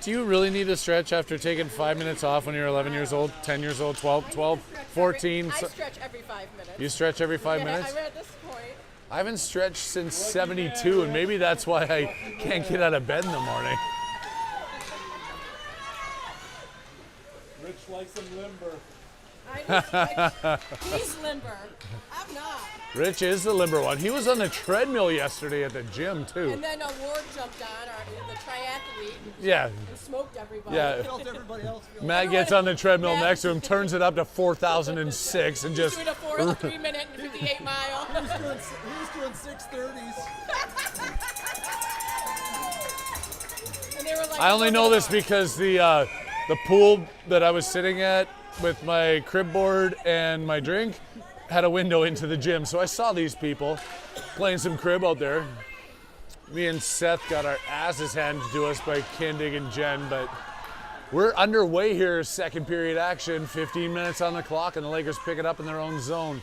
[SPEAKER 1] Do you really need to stretch after taking 5 minutes off when you're 11 years old, 10 years old, 12,
[SPEAKER 2] 14.
[SPEAKER 1] I stretch every 5 minutes.
[SPEAKER 2] You stretch every 5 minutes?
[SPEAKER 1] I'm at this point.
[SPEAKER 2] I haven't stretched since 72, and maybe that's why I can't get out of bed in the morning.
[SPEAKER 3] Rich likes them limber.
[SPEAKER 1] He's limber. I'm not.
[SPEAKER 2] Rich is the limber one. He was on the treadmill yesterday at the gym, too.
[SPEAKER 1] And then Ward jumped on, the triathlete,
[SPEAKER 2] Yeah.
[SPEAKER 1] and smoked everybody.
[SPEAKER 2] Yeah.
[SPEAKER 3] Felt everybody else feel
[SPEAKER 2] Matt gets on the treadmill
[SPEAKER 1] Matt-
[SPEAKER 2] next to him, turns it up to 4,006, and just
[SPEAKER 1] Doing a 3 minute and 58 mile.
[SPEAKER 3] He was doing 6:30s.
[SPEAKER 1] And they were like,
[SPEAKER 2] I only know this because the pool that I was sitting at with my crib board and my drink had a window into the gym. So I saw these people playing some crib out there. Me and Seth got our asses handed to us by Kindig and Jen, but we're underway here, second period action, 15 minutes on the clock, and the Lakers pick it up in their own zone.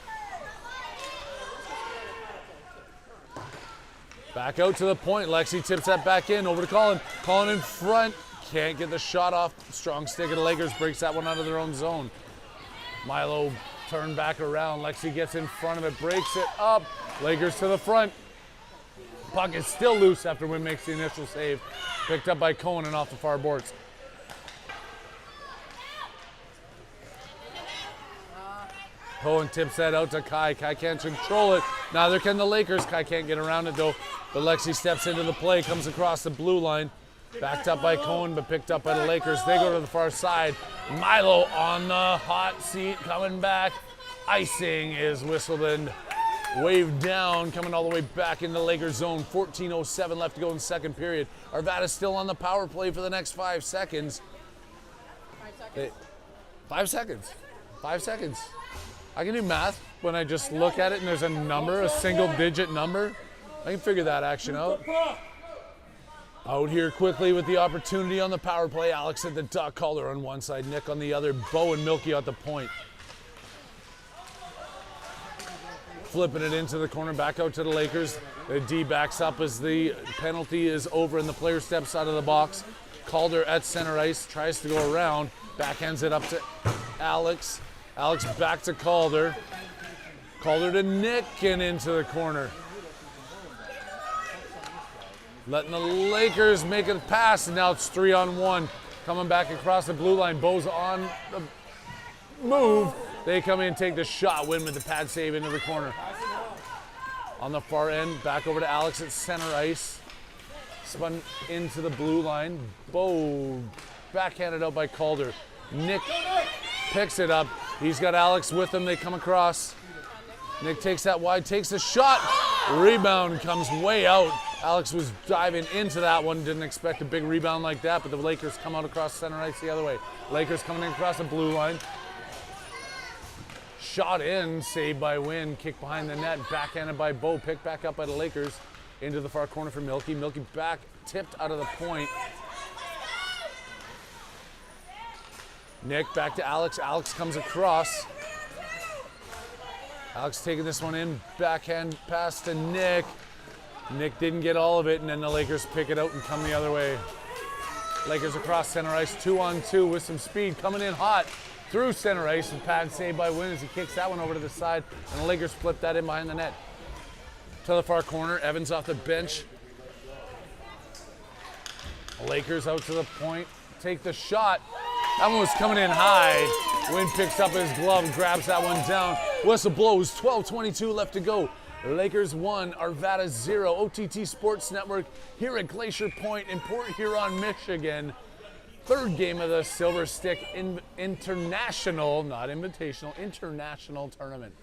[SPEAKER 2] Back out to the point. Lexi tips that back in, over to Colin. Colin in front. Can't get the shot off. Strong stick of the Lakers breaks that one out of their own zone. Milo turned back around. Lexi gets in front of it, breaks it up. Lakers to the front. Puck is still loose after Wynn makes the initial save. Picked up by Cohen and off the far boards. Cohen tips that out to Kai. Kai can't control it. Neither can the Lakers. Kai can't get around it though. But Lexi steps into the play, comes across the blue line. Backed up by Cohen, but picked up by the Lakers. They go to the far side. Milo on the hot seat, coming back. Icing is whistled and waved down, coming all the way back into Lakers zone. 14:07 left to go in the second period. Arvada's still on the power play for the next 5 seconds. 5 seconds. 5 seconds. I can do math when I just look at it and there's a number, a single digit number. I can figure that action out. Out here quickly with the opportunity on the power play. Alex at the duck, Calder on one side, Nick on the other. Bo and Milky at the point. Flipping it into the corner, back out to the Lakers. The D backs up as the penalty is over and the player steps out of the box. Calder at center ice, tries to go around, backhands it up to Alex. Alex back to Calder. Calder to Nick and into the corner. Letting the Lakers make a pass, and now it's 3-on-1. Coming back across the blue line. Bo's on the move. They come in and take the shot. Win with the pad save into the corner. On the far end, back over to Alex at center ice. Spun into the blue line. Bo backhanded out by Calder. Nick picks it up. He's got Alex with him. They come across. Nick takes that wide, takes a shot. Rebound comes way out. Alex was diving into that one. Didn't expect a big rebound like that, but the Lakers come out across center ice the other way. Lakers coming in across the blue line. Shot in, saved by Wynn. Kick behind the net, backhanded by Bo. Picked back up by the Lakers. Into the far corner for Milky. Milky back, tipped out of the point. Nick back to Alex. Alex comes across. Alex taking this one in, backhand pass to Nick. Nick didn't get all of it, and then the Lakers pick it out and come the other way. Lakers across center ice, 2-on-2 with some speed, coming in hot through center ice, and pad saved by Wynn as he kicks that one over to the side, and the Lakers flip that in behind the net. To the far corner, Evans off the bench. The Lakers out to the point, take the shot. That one was coming in high. Wynn picks up his glove, grabs that one down. Whistle blows, 12:22 left to go. Lakers 1, Arvada 0. OTT Sports Network here at Glacier Point in Port Huron, Michigan. Third game of the Silver Stick International, not invitational, international tournament.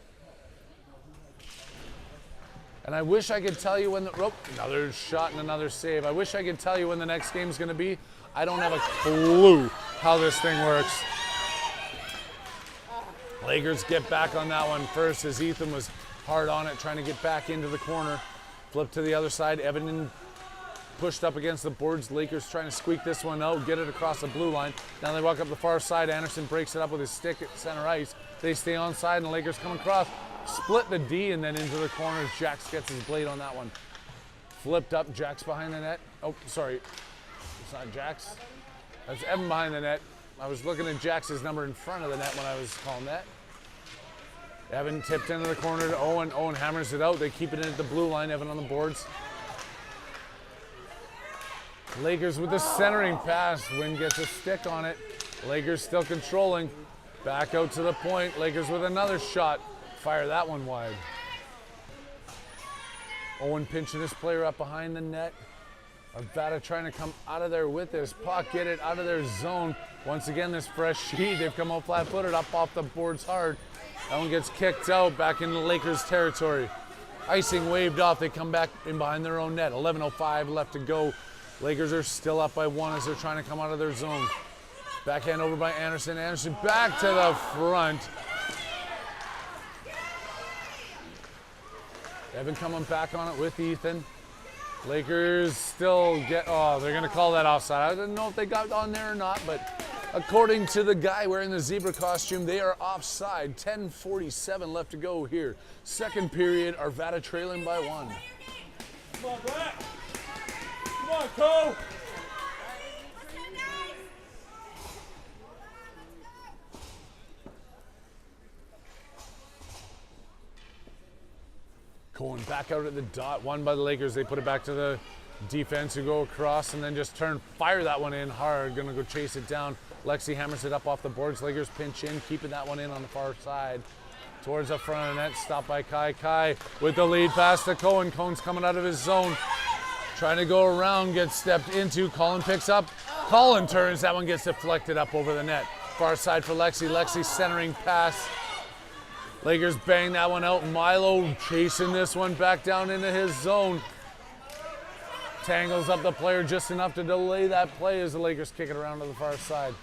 [SPEAKER 2] And I wish I could tell you when another shot and another save. I wish I could tell you when the next game's gonna be. I don't have a clue how this thing works. Lakers get back on that one first as Ethan was hard on it, trying to get back into the corner. Flip to the other side. Evan pushed up against the boards. Lakers trying to squeak this one out, get it across the blue line. Now they walk up the far side. Anderson breaks it up with his stick at center ice. They stay on side, and the Lakers come across. Split the D and then into the corner. Jax gets his blade on that one. Flipped up. Jax behind the net. Oh, sorry. It's not Jax. That's Evan behind the net. I was looking at Jax's number in front of the net when I was calling that. Evan tipped into the corner to Owen. Owen hammers it out. They keep it in at the blue line. Evan on the boards. Lakers with the centering pass. Wynn gets a stick on it. Lakers still controlling. Back out to the point. Lakers with another shot. Fire that one wide. Owen pinching his player up behind the net. Arvada trying to come out of there with this puck, get it out of their zone. Once again, this fresh sheet, they've come out flat-footed, up off the boards hard. That one gets kicked out back into Lakers territory. Icing waved off, they come back in behind their own net. 11:05 left to go. Lakers are still up by 1 as they're trying to come out of their zone. Backhand over by Anderson. Anderson back to the front. Evan coming back on it with Ethan. Lakers still they're going to call that offside. I don't know if they got on there or not, but according to the guy wearing the zebra costume, they are offside. 10:47 left to go here. Second period, Arvada trailing by 1.
[SPEAKER 3] Come on, Brett. Come on, Cole.
[SPEAKER 2] Cohen back out at the dot, won by the Lakers. They put it back to the defense who go across and then just fire that one in hard. Gonna go chase it down. Lexi hammers it up off the boards. Lakers pinch in, keeping that one in on the far side. Towards the front of the net, stopped by Kai. Kai with the lead pass to Cohen. Cohen's coming out of his zone. Trying to go around, gets stepped into. Colin picks up. Colin turns, that one gets deflected up over the net. Far side for Lexi. Lexi centering pass. Lakers bang that one out. Milo chasing this one back down into his zone. Tangles up the player just enough to delay that play as the Lakers kick it around to the far side.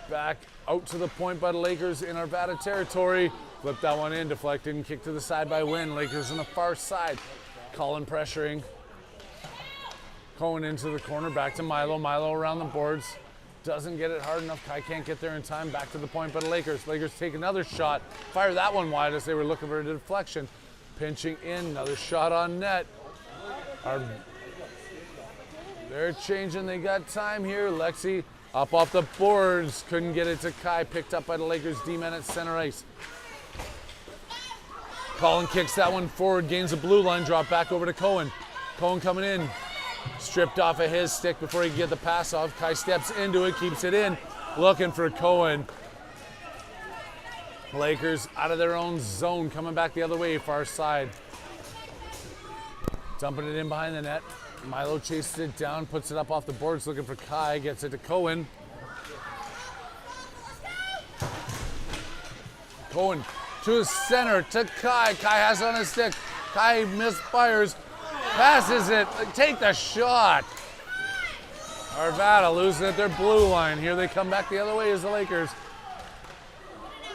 [SPEAKER 2] Back out to the point by the Lakers in Arvada territory. Flip that one in, deflected and kicked to the side by Wynn. Lakers on the far side. Colin pressuring. Cohen into the corner, back to Milo. Milo around the boards. Doesn't get it hard enough. Kai can't get there in time. Back to the point by the Lakers. Lakers take another shot. Fire that one wide as they were looking for a deflection. Pinching in, another shot on net. They're changing, they got time here. Lexi up off the boards. Couldn't get it to Kai. Picked up by the Lakers D-man at center ice. Colin kicks that one forward, gains a blue line, drop back over to Cohen. Cohen coming in. Stripped off of his stick before he can get the pass off. Kai steps into it, keeps it in. Looking for Cohen. Lakers out of their own zone, coming back the other way, far side. Dumping it in behind the net. Milo chases it down, puts it up off the boards, looking for Kai, gets it to Cohen. Cohen to his center, to Kai. Kai has it on his stick. Kai misfires. Passes it, take the shot. Arvada losing at their blue line. Here they come back the other way as the Lakers.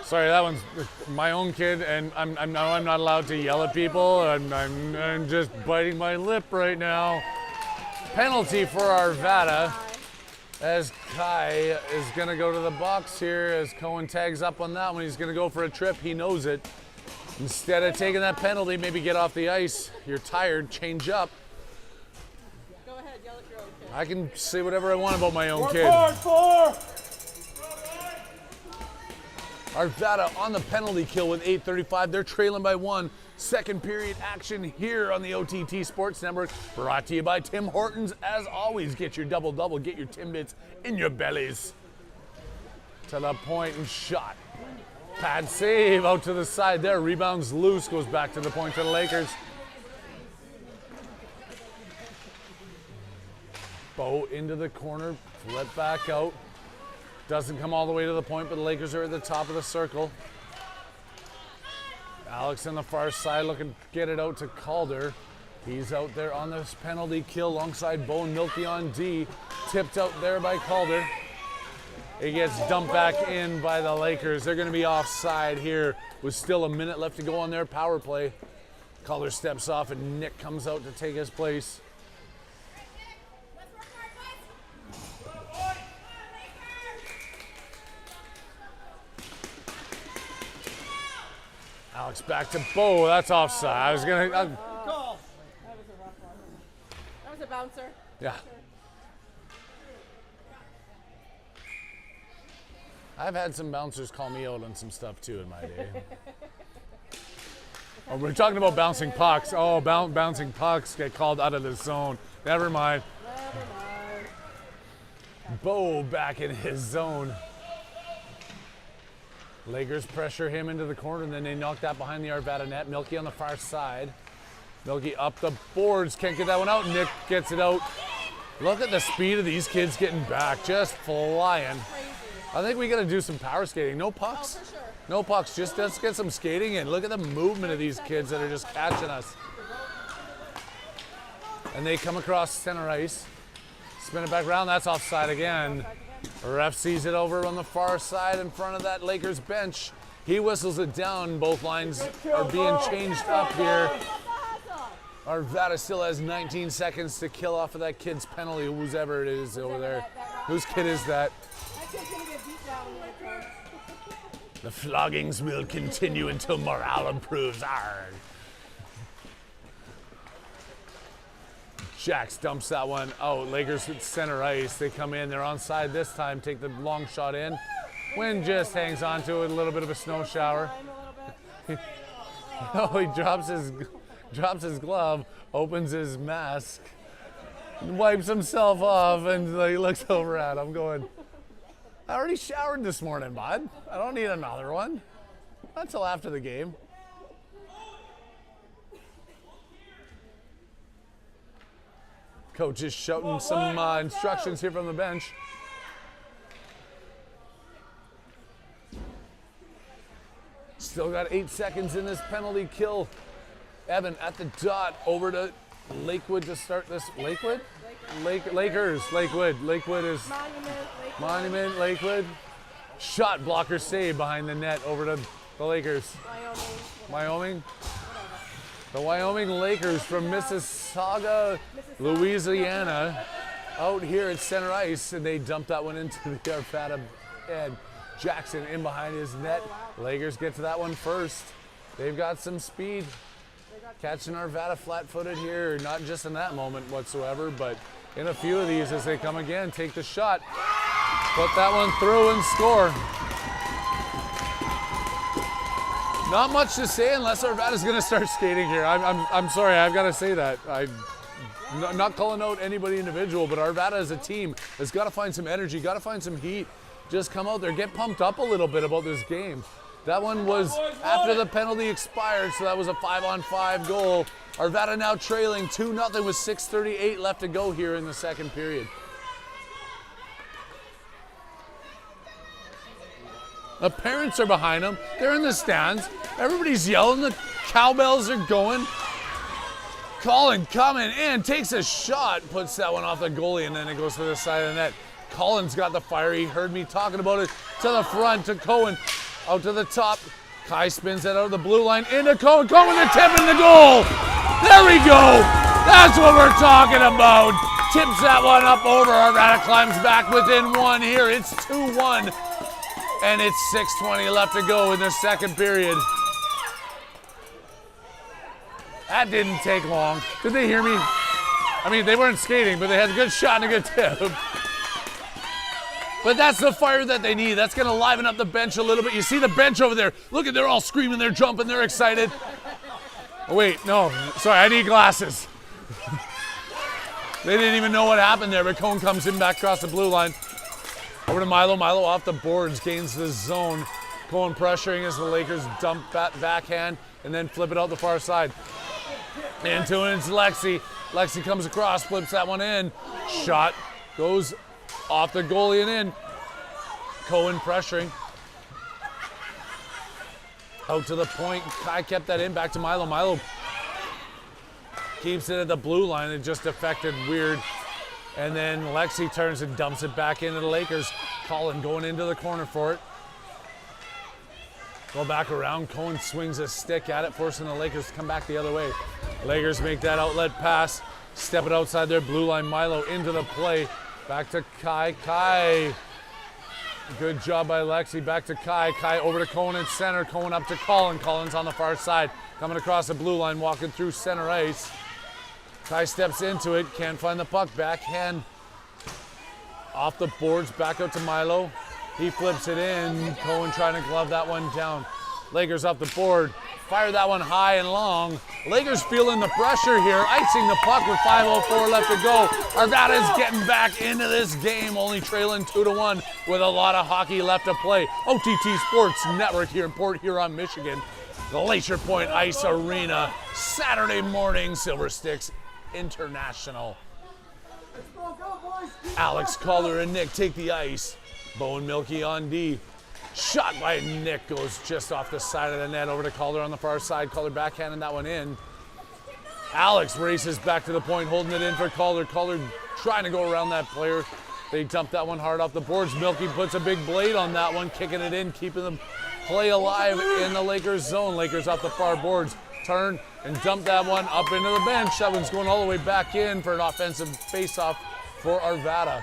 [SPEAKER 2] Sorry, that one's my own kid, and I'm not allowed to yell at people. I'm just biting my lip right now. Penalty for Arvada as Kai is gonna go to the box here as Cohen tags up on that one. He's gonna go for a trip, he knows it. Instead of taking that penalty, maybe get off the ice. You're tired, change up.
[SPEAKER 1] Go ahead, yell at your own kid.
[SPEAKER 2] I can say whatever I want about my own
[SPEAKER 3] Work
[SPEAKER 2] kid.
[SPEAKER 3] hard, 4.
[SPEAKER 2] Arvada on the penalty kill with 8:35. They're trailing by 1. Second period action here on the OTT Sports Network. Brought to you by Tim Hortons. As always, get your double-double, get your Timbits in your bellies. To the point and shot. Pad save out to the side there. Rebounds loose, goes back to the point to the Lakers. Bow into the corner, flip back out. Doesn't come all the way to the point, but the Lakers are at the top of the circle. Alex on the far side looking to get it out to Calder. He's out there on this penalty kill alongside Bone Milky on D. Tipped out there by Calder. It gets dumped back in by the Lakers. They're going to be offside here with still a minute left to go on their power play. Calder steps off and Nick comes out to take his place. Alex back to Bo. That's offside. I was going to...
[SPEAKER 1] Call. That was a rough one. That was a bouncer.
[SPEAKER 2] Yeah. I've had some bouncers call me out on some stuff too in my day. Oh, we're talking about bouncing pucks. Oh, bouncing pucks get called out of the zone. Never mind. Bo back in his zone. Lakers pressure him into the corner, and then they knock that behind the Arvada net. Milky on the far side. Milky up the boards, can't get that one out. Nick gets it out. Look at the speed of these kids getting back, just flying. I think we got to do some power skating. No pucks.
[SPEAKER 1] Oh, for sure.
[SPEAKER 2] No pucks, just let's get some skating in. Look at the movement of these kids that are just catching us. And they come across center ice. Spin it back around, that's offside again. Ref sees it over on the far side in front of that Lakers bench. He whistles it down. Both lines are being changed up here. Arvada still has 19 seconds to kill off of that kid's penalty, whoever it is over there. Whose kid is that? The floggings will continue until morale improves. Arrgh. Jax dumps that one out. Lakers at center ice. They come in. They're onside this time. Take the long shot in. Wind just hangs on to it. A little bit of a snow shower. Oh, he drops his glove, opens his mask, wipes himself off, and he looks over at him going, I already showered this morning, bud. I don't need another one. Not until after the game. Coach is shouting some instructions here from the bench. Still got 8 seconds in this penalty kill. Evan at the dot, over to Lakewood to start this. Lakewood? Lakers. Lakewood. Lakewood is Monument. Lakewood. Shot blocker save behind the net over to the Lakers. Wyoming. The Wyoming Lakers from Mississauga, Louisiana, out here at center ice, and they dump that one into the Arvada end. Jackson in behind his net. Lakers get to that one first. They've got some speed. Catching Arvada flat-footed here, not just in that moment whatsoever, but in a few of these as they come again, take the shot, put that one through and score. Not much to say unless Arvada's going to start skating here. I'm sorry, I've got to say that. I'm not calling out anybody individual, but Arvada as a team has got to find some energy, got to find some heat. Just come out there, get pumped up a little bit about this game. That one was after the penalty expired, so that was a 5-on-5 goal. Arvada now trailing 2-0 with 6:38 left to go here in the second period. The parents are behind them. They're in the stands. Everybody's yelling. The cowbells are going. Colin coming in, takes a shot, puts that one off the goalie, and then it goes to the side of the net. Colin's got the fire. He heard me talking about it. To the front, to Cohen. Out to the top. Kai spins it out of the blue line. Into Cohen. Cohen the tip in the goal. There we go. That's what we're talking about. Tips that one up over. Arvada climbs back within one here. It's 2-1. And it's 6:20 left to go in the second period. That didn't take long. Did they hear me? I mean, they weren't skating, but they had a good shot and a good tip. But that's the fire that they need. That's going to liven up the bench a little bit. You see the bench over there. Look at, they're all screaming, they're jumping, they're excited. Oh, wait, no, sorry, I need glasses. They didn't even know what happened there, but Cone comes in back across the blue line. Over to Milo. Milo off the boards, gains the zone. Cone pressuring as the Lakers dump backhand and then flip it out the far side. Into it, it's Lexi. Lexi comes across, flips that one in. Shot goes off the goalie and in. Cohen pressuring. Out to the point. Kai kept that in. Back to Milo. Milo keeps it at the blue line. It just affected weird. And then Lexi turns and dumps it back into the Lakers. Colin going into the corner for it. Go back around. Cohen swings a stick at it, forcing the Lakers to come back the other way. Lakers make that outlet pass. Step it outside their blue line. Milo into the play. Back to Kai. Kai. Good job by Lexi. Back to Kai. Kai over to Cohen at center. Cohen up to Colin. Colin's on the far side. Coming across the blue line, walking through center ice. Kai steps into it. Can't find the puck. Backhand off the boards. Back out to Milo. He flips it in. Cohen trying to glove that one down. Lakers off the board. Fire that one high and long. Lakers feeling the pressure here. Icing the puck with 5:04 left to go. Arvada's getting back into this game, only trailing 2-1 with a lot of hockey left to play. OTT Sports Network here in Port Huron, Michigan. Glacier Point Ice Arena, Saturday morning, Silver Sticks International. Alex Calder and Nick take the ice. Bowen Milky on D. Shot by Nick goes just off the side of the net over to Calder on the far side. Calder backhanding that one in. Alex races back to the point, holding it in for Calder. Calder trying to go around that player. They dump that one hard off the boards. Milky puts a big blade on that one, kicking it in, keeping the play alive in the Lakers zone. Lakers off the far boards. Turn and dump that one up into the bench. That one's going all the way back in for an offensive faceoff for Arvada.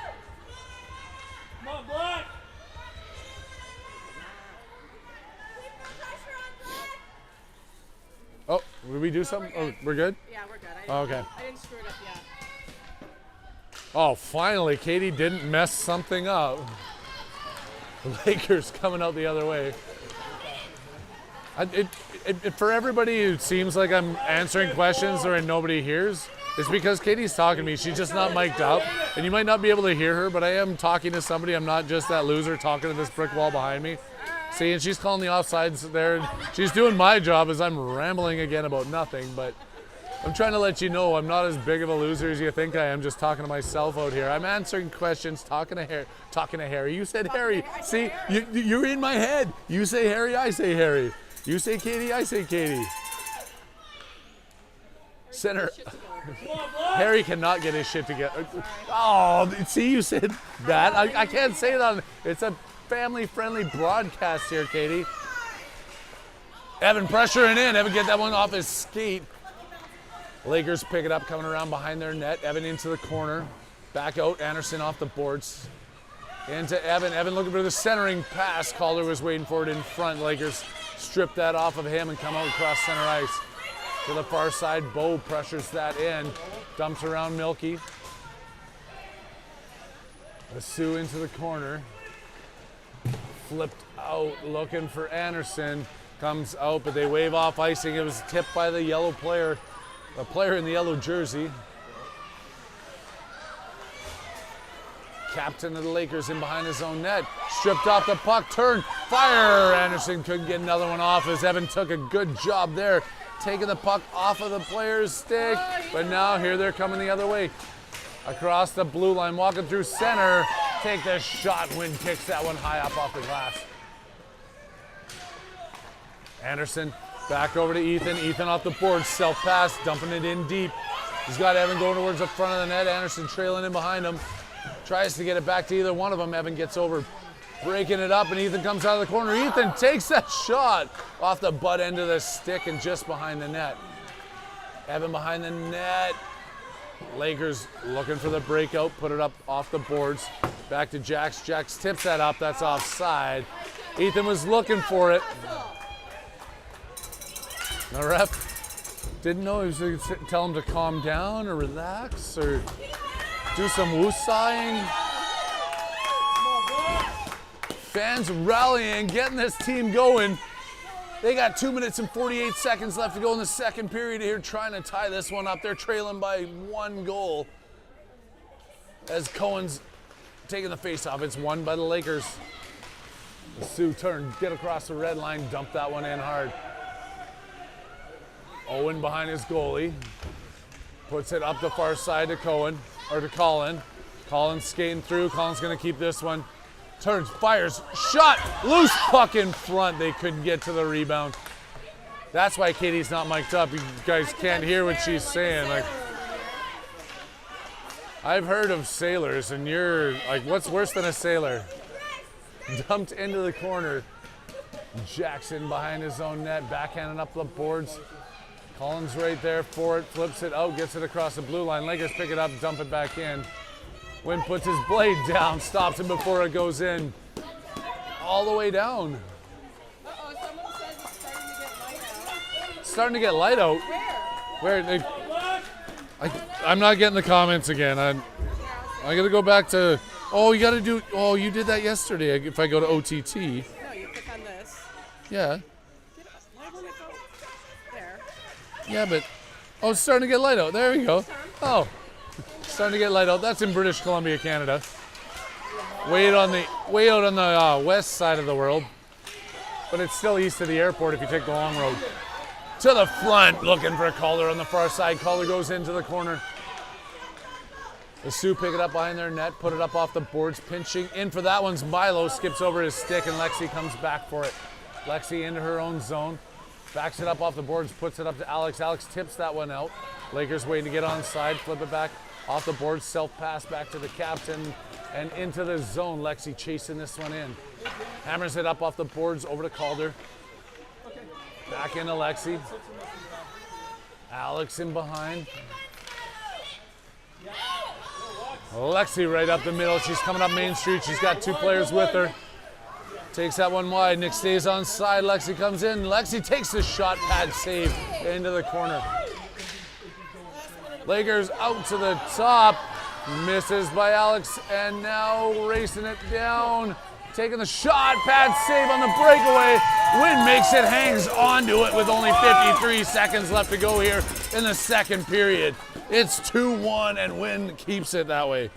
[SPEAKER 3] Come on, Black.
[SPEAKER 2] Oh, did we do something? Oh, we're good?
[SPEAKER 1] Yeah, we're good.
[SPEAKER 2] Okay.
[SPEAKER 1] I didn't screw it up yet.
[SPEAKER 2] Oh, finally, Katie didn't mess something up. The Lakers coming out the other way. For everybody who seems like I'm answering questions or nobody hears, it's because Katie's talking to me. She's just not mic'd up, and you might not be able to hear her, but I am talking to somebody. I'm not just that loser talking to this brick wall behind me. See, and she's calling the offsides there, and she's doing my job as I'm rambling again about nothing, but I'm trying to let you know I'm not as big of a loser as you think I am, just talking to myself out here. I'm answering questions, talking to Harry. You said Harry. See, you're in my head. You say Harry, I say Harry. You say Katie, I say Katie. Center. Harry cannot get his shit together. Oh, see, you said that. I can't say that. It's a family-friendly broadcast here, Katie. Evan pressuring in. Evan get that one off his skate. Lakers pick it up, coming around behind their net. Evan into the corner. Back out. Anderson off the boards. Into Evan. Evan looking for the centering pass. Calder was waiting for it in front. Lakers strip that off of him and come out across center ice. To the far side, Bo pressures that in. Dumps around Milky. The Soo into the corner. Flipped out, looking for Anderson. Comes out, but they wave off icing. It was tipped by the yellow player, a player in the yellow jersey. Captain of the Lakers in behind his own net. Stripped off the puck, turn, fire! Anderson couldn't get another one off as Evan took a good job there, taking the puck off of the player's stick. But now here they're coming the other way. Across the blue line, walking through center. Take the shot, Wind kicks that one high up off the glass. Anderson back over to Ethan. Ethan off the board, self-pass, dumping it in deep. He's got Evan going towards the front of the net. Anderson trailing in behind him. Tries to get it back to either one of them. Evan gets over, breaking it up, and Ethan comes out of the corner. Ethan takes that shot off the butt end of the stick and just behind the net. Evan behind the net. Lakers looking for the breakout, put it up off the boards. Back to Jax. Jax tips that up. That's offside. Ethan was looking for it. The ref didn't know he was going to tell him to calm down or relax or do some woosahing. Fans rallying, getting this team going. They got 2 minutes and 48 seconds left to go in the second period here, trying to tie this one up. They're trailing by 1 goal as Cohen's taking the face-off. It's won by the Lakers. The Sioux turn, get across the red line, dump that one in hard. Owen behind his goalie. Puts it up the far side to Cohen, or to Colin. Colin's skating through. Colin's going to keep this one. Turns, fires, shot, loose puck in front. They couldn't get to the rebound. That's why Katie's not mic'd up. You guys can't hear what she's saying. Like, I've heard of sailors, and you're like, what's worse than a sailor? Dumped into the corner. Jackson behind his own net, backhanding up the boards. Collins right there for it, flips it out, gets it across the blue line. Lakers pick it up, dump it back in. Wynn puts his blade down, stops it before it goes in. All the way down.
[SPEAKER 1] Uh-oh, someone said it's starting to get light out.
[SPEAKER 2] Starting to get light out.
[SPEAKER 1] Where?
[SPEAKER 2] I'm not getting the comments again. I gotta go back to Oh, you got to do. Oh, you did that yesterday. If I go to OTT.
[SPEAKER 1] No, you click on this.
[SPEAKER 2] Yeah.
[SPEAKER 1] Why won't it go there?
[SPEAKER 2] Yeah, but. Oh, it's starting to get light out. There we go. Oh, starting to get light out. That's in British Columbia, Canada. Way out on the west side of the world, but it's still east of the airport if you take the long road. To the front, looking for a Calder on the far side. Calder goes into the corner. The Sioux pick it up behind their net, put it up off the boards, pinching in for that one's Milo, skips over his stick, and Lexi comes back for it. Lexi into her own zone, backs it up off the boards, puts it up to Alex. Alex tips that one out. Lakers waiting to get on side, flip it back off the boards, self-pass back to the captain, and into the zone. Lexi chasing this one in. Hammers it up off the boards over to Calder. Back into Lexi. Alex in behind. Lexi right up the middle. She's coming up Main Street. She's got two players with her. Takes that one wide. Nick stays on side. Lexi comes in. Lexi takes the shot pad save into the corner. Lakers out to the top. Misses by Alex, and now racing it down. Taking the shot, pad save on the breakaway. Wynn makes it, hangs onto it with only 53 seconds left to go here in the second period. It's 2-1, and Wynn keeps it that way.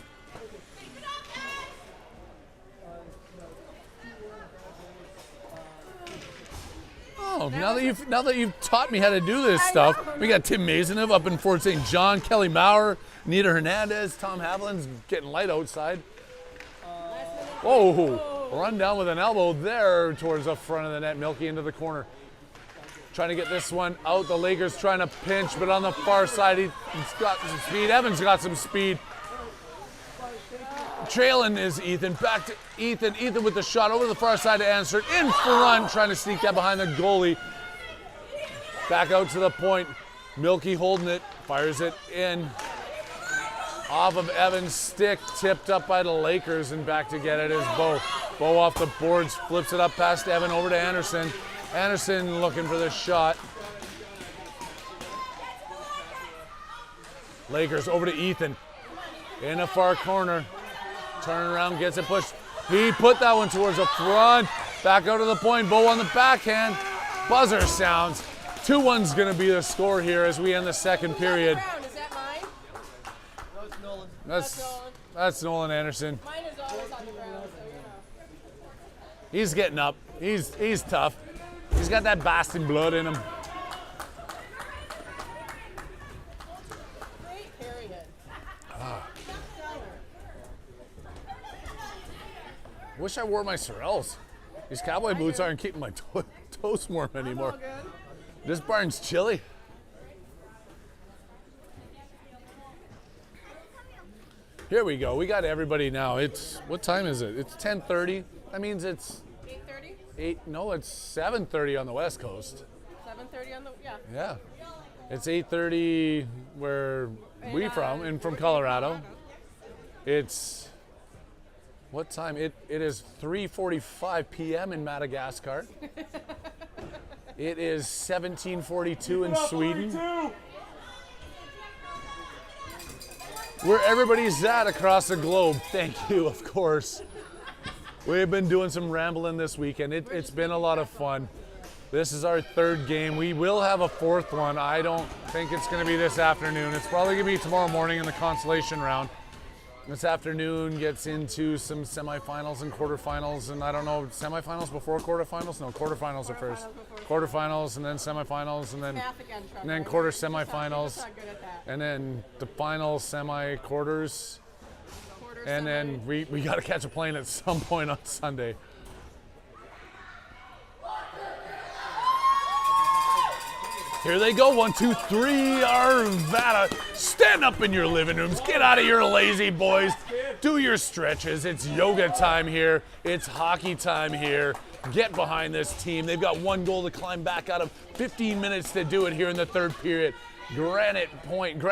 [SPEAKER 2] Oh, now that you've taught me how to do this stuff, we got Tim Maisonneuve up in Fort St. John, Kelly Maurer, Nita Hernandez, Tom Haviland's getting light outside. Whoa, run down with an elbow there towards the front of the net. Milky into the corner. Trying to get this one out. The Lakers trying to pinch, but on the far side, he's got some speed. Evans got some speed. Trailing is Ethan. Back to Ethan. Ethan with the shot over the far side to answer. In front, trying to sneak that behind the goalie. Back out to the point. Milky holding it. Fires it in. Off of Evans' stick. Tipped up by the Lakers, and back to get it is Bo. Bo off the boards. Flips it up past Evan over to Anderson. Anderson looking for the shot. Lakers over to Ethan. In the far corner. Turn around, gets it pushed. He put that one towards the front. Back out to the point. Bo on the backhand. Buzzer sounds. 2-1's going to be the score here as we end the second period.
[SPEAKER 1] Is that mine?
[SPEAKER 3] That's Nolan.
[SPEAKER 2] That's Nolan Anderson.
[SPEAKER 1] Mine is always on the ground, so you know.
[SPEAKER 2] He's getting up. He's tough. He's got that Boston blood in him.
[SPEAKER 1] Great period.
[SPEAKER 2] Wish I wore my Sorels. These cowboy boots aren't keeping my toes warm anymore.
[SPEAKER 1] All good.
[SPEAKER 2] This barn's chilly. Here we go. We got everybody now. What time is it? It's 10:30. That means it's
[SPEAKER 1] 8:30?
[SPEAKER 2] No, it's 7:30 on the West Coast.
[SPEAKER 1] 7:30 on the, yeah.
[SPEAKER 2] Yeah. It's 8:30 where we from Colorado. It's what time? It is 3:45 p.m. in Madagascar. It is 17:42 in Sweden. Where everybody's at across the globe. Thank you, of course. We've been doing some rambling this weekend. It's been a lot of fun. This is our third game. We will have a fourth one. I don't think it's going to be this afternoon. It's probably going to be tomorrow morning in the consolation round. This afternoon gets into some semifinals and quarterfinals, and I don't know, semifinals before quarterfinals? No, quarterfinals are first. Quarterfinals and then semifinals and then quarter semifinals and then the final semi-quarters. And then we got to catch a plane at some point on Sunday. Here they go, 1, 2, 3, Arvada. Stand up in your living rooms. Get out of here, lazy boys. Do your stretches. It's yoga time here. It's hockey time here. Get behind this team. They've got one goal to climb back out of 15 minutes to do it here in the third period. Glacier Point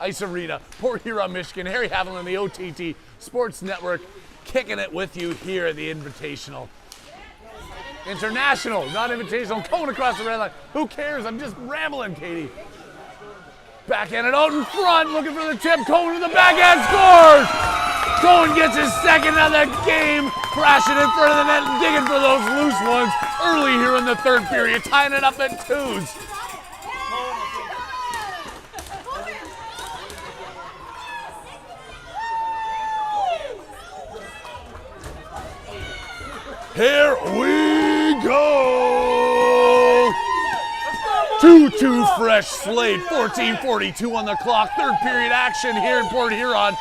[SPEAKER 2] Ice Arena, Port Huron, Michigan. Harry Haviland, the OTT Sports Network, kicking it with you here at the Invitational. International, not invitational, going across the red line. Who cares? I'm just rambling, Katie. Backhanded out in front, looking for the tip. Cohen to the backhand, scores! Cohen gets his second of the game, crashing in front of the net and digging for those loose ones early here in the third period, tying it up at 2s. Here we go! 2-2 fresh slate, 14:42 on the clock. Third period action here in Port Huron.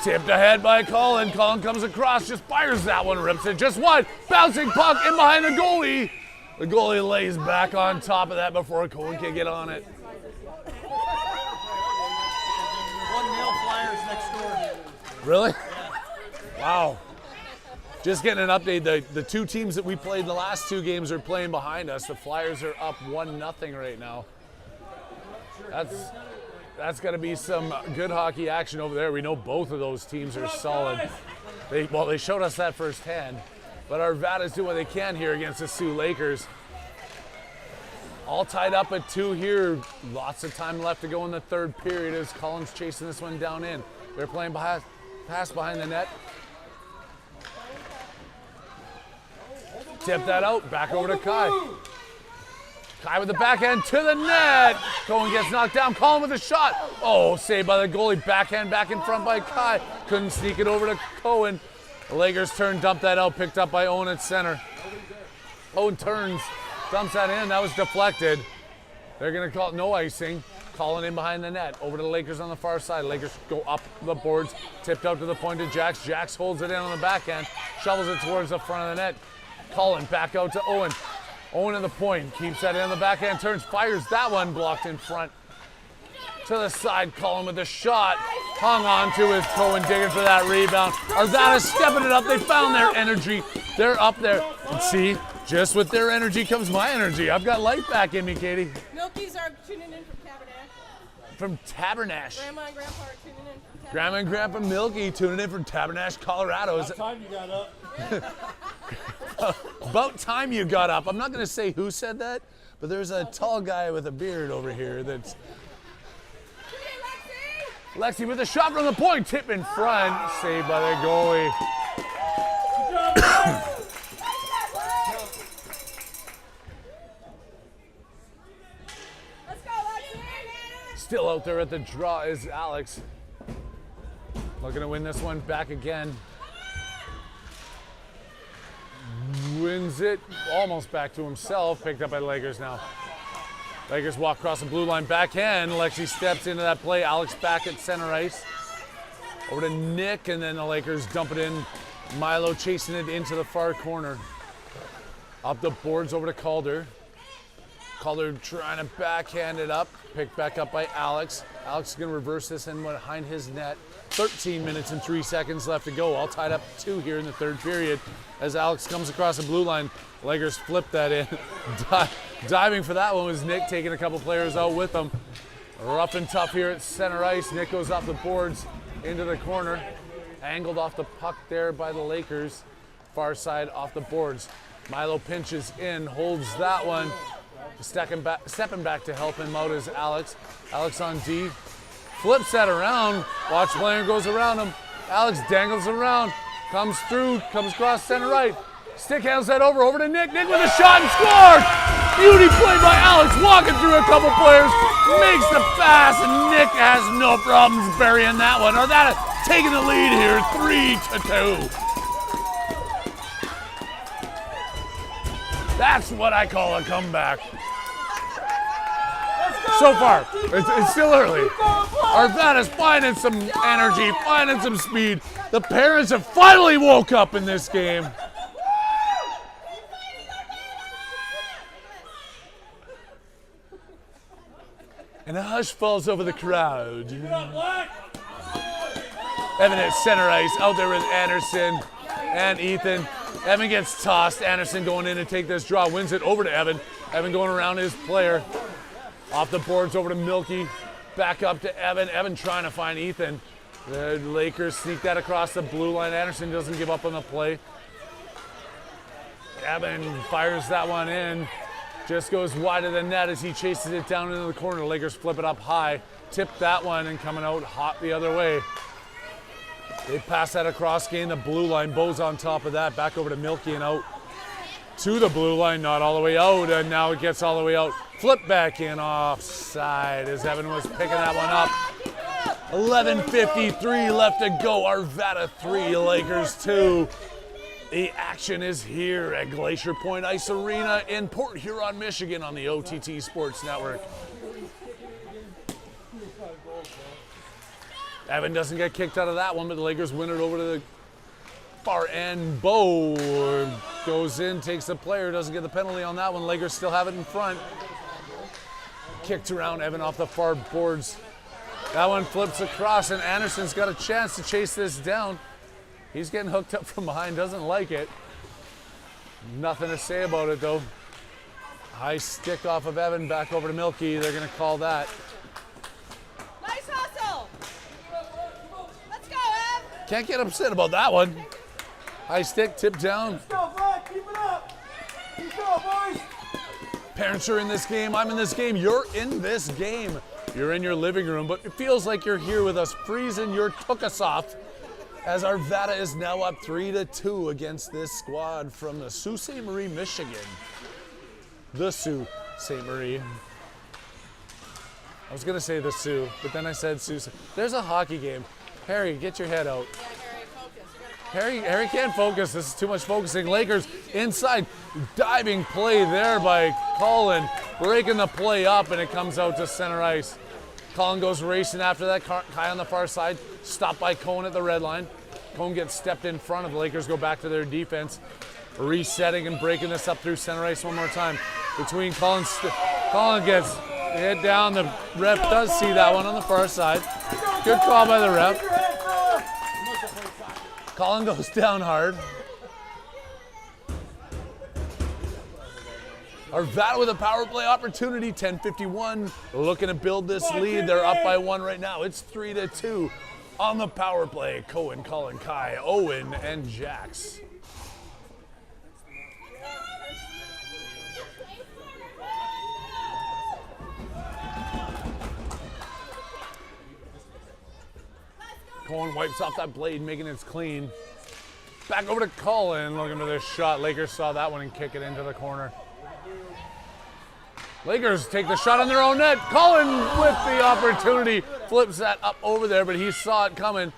[SPEAKER 2] Tipped ahead by Colin. Colin comes across, just fires that one, rips it just wide. Bouncing puck in behind the goalie. The goalie lays back on top of that before Colin can get on it.
[SPEAKER 3] 1-0 Flyers next door.
[SPEAKER 2] Really? Wow. Just getting an update, the two teams that we played in the last 2 games are playing behind us. The Flyers are up 1-0 right now. That's going to be some good hockey action over there. We know both of those teams are solid. They showed us that firsthand. But Arvada's doing what they can here against the Soo Lakers. All tied up at 2 here. Lots of time left to go in the third period as Collins chasing this one down in. They're playing pass behind the net. Tip that out, back over to Kai. Kai with the backhand to the net. Cohen gets knocked down, Colin with a shot. Oh, saved by the goalie, backhand back in front by Kai. Couldn't sneak it over to Cohen. The Lakers turn, dump that out, picked up by Owen at center. Owen turns, dumps that in, that was deflected. They're gonna call it no icing. Colin in behind the net, over to the Lakers on the far side. Lakers go up the boards, tipped out to the point of Jax. Jax holds it in on the backhand, shovels it towards the front of the net. Colin back out to Owen. Owen in the point, keeps that in the backhand, turns, fires that one, blocked in front. To the side, Colin with the shot. Hung on to his Cohen, digging for that rebound. Arvada stepping it up, they found their energy. They're up there. And see, just with their energy comes my energy. I've got life back in me, Katie.
[SPEAKER 1] Milky's are tuning in from Tabernash.
[SPEAKER 2] From Tabernash.
[SPEAKER 1] Grandma and Grandpa are tuning in from Tabernash.
[SPEAKER 2] Grandma and Grandpa Milky tuning in from Tabernash, Colorado.
[SPEAKER 3] What time you got up?
[SPEAKER 2] About time you got up. I'm not going to say who said that, but there's a tall guy with a beard over here that's... Lexi with a shot from the point, tip in front, saved by the goalie.
[SPEAKER 3] Good job, guys.
[SPEAKER 2] Still out there at the draw is Alex. Looking to win this one back again. Wins it, almost back to himself, picked up by the Lakers now. Lakers walk across the blue line, backhand. Lexi steps into that play. Alex back at center ice. Over to Nick, and then the Lakers dump it in. Milo chasing it into the far corner. Up the boards over to Calder. Calder trying to backhand it up. Picked back up by Alex. Alex is going to reverse this in behind his net. 13 minutes and 3 seconds left to go. All tied up 2 here in the third period. As Alex comes across the blue line, Lakers flip that in. Diving for that one was Nick, taking a couple players out with him. Rough and tough here at center ice. Nick goes off the boards into the corner. Angled off the puck there by the Lakers. Far side off the boards. Milo pinches in, holds that one. Stepping back to help him out is Alex. Alex on D. Flips that around. Watch player goes around him. Alex dangles around. Comes through, comes across center right. Stick handles that over to Nick. Nick with a shot and scores! Beauty play by Alex, walking through a couple players. Makes the pass, and Nick has no problems burying that one. Arvada taking the lead here, 3-2. That's what I call a comeback. So far, it's still early. Arvada's finding some energy, finding some speed. The parents have finally woke up in this game. And a hush falls over the crowd. Evan at center ice, out there with Anderson and Ethan. Evan gets tossed. Anderson going in to take this draw, wins it over to Evan. Evan going around his player. Off the boards over to Milky. Back up to Evan. Evan trying to find Ethan. The Lakers sneak that across the blue line. Anderson doesn't give up on the play. Evan fires that one in. Just goes wide of the net as he chases it down into the corner. Lakers flip it up high. Tip that one and coming out hot the other way. They pass that across, gain the blue line. Bo's on top of that. Back over to Milky and out to the blue line. Not all the way out, and now it gets all the way out. Flip back in offside as Evan was picking that one up. 11:53 left to go. Arvada 3, Lakers 2. The action is here at Glacier Point Ice Arena in Port Huron, Michigan on the OTT Sports Network. Evan doesn't get kicked out of that one, but the Lakers win it over to the far end. Bo goes in, takes the player, doesn't get the penalty on that one. Lakers still have it in front. Kicked around, Evan off the far boards. That one flips across, and Anderson's got a chance to chase this down. He's getting hooked up from behind, doesn't like it. Nothing to say about it, though. High stick off of Evan, back over to Milky. They're going to call that.
[SPEAKER 1] Nice hustle. Let's go, Ev.
[SPEAKER 2] Can't get upset about that one. High stick, tip down.
[SPEAKER 3] Let's go, Black. Keep it up. Keep going, boys.
[SPEAKER 2] Parents are in this game. I'm in this game. You're in this game. You're in your living room, but it feels like you're here with us, freezing your tuchus off, as Arvada is now up 3-2 against this squad from the Sault Ste Marie, Michigan. The Sault Ste Marie. I was gonna say the Sioux, but then I said Sault. There's a hockey game. Harry, get your head out.
[SPEAKER 1] Yeah, Harry, focus.
[SPEAKER 2] Harry can't focus. This is too much focusing. Lakers inside, diving play there by Colin, breaking the play up, and it comes out to center ice. Colin goes racing after that. Kai on the far side, stopped by Cohen at the red line. Cohen gets stepped in front of the Lakers, go back to their defense. Resetting and breaking this up through center ice one more time. Between Colin gets hit down. The ref does see that one on the far side. Good call by the ref. Colin goes down hard. Arvada with a power play opportunity, 10:51. Looking to build this lead. They're up by 1 right now. It's 3-2 on the power play. Cohen, Colin, Kai, Owen, and Jax. Cohen wipes off that blade, making it clean. Back over to Colin, looking for this shot. Lakers saw that one and kick it into the corner. Lakers take the shot on their own net. Colin with the opportunity, flips that up over there, but he saw it coming.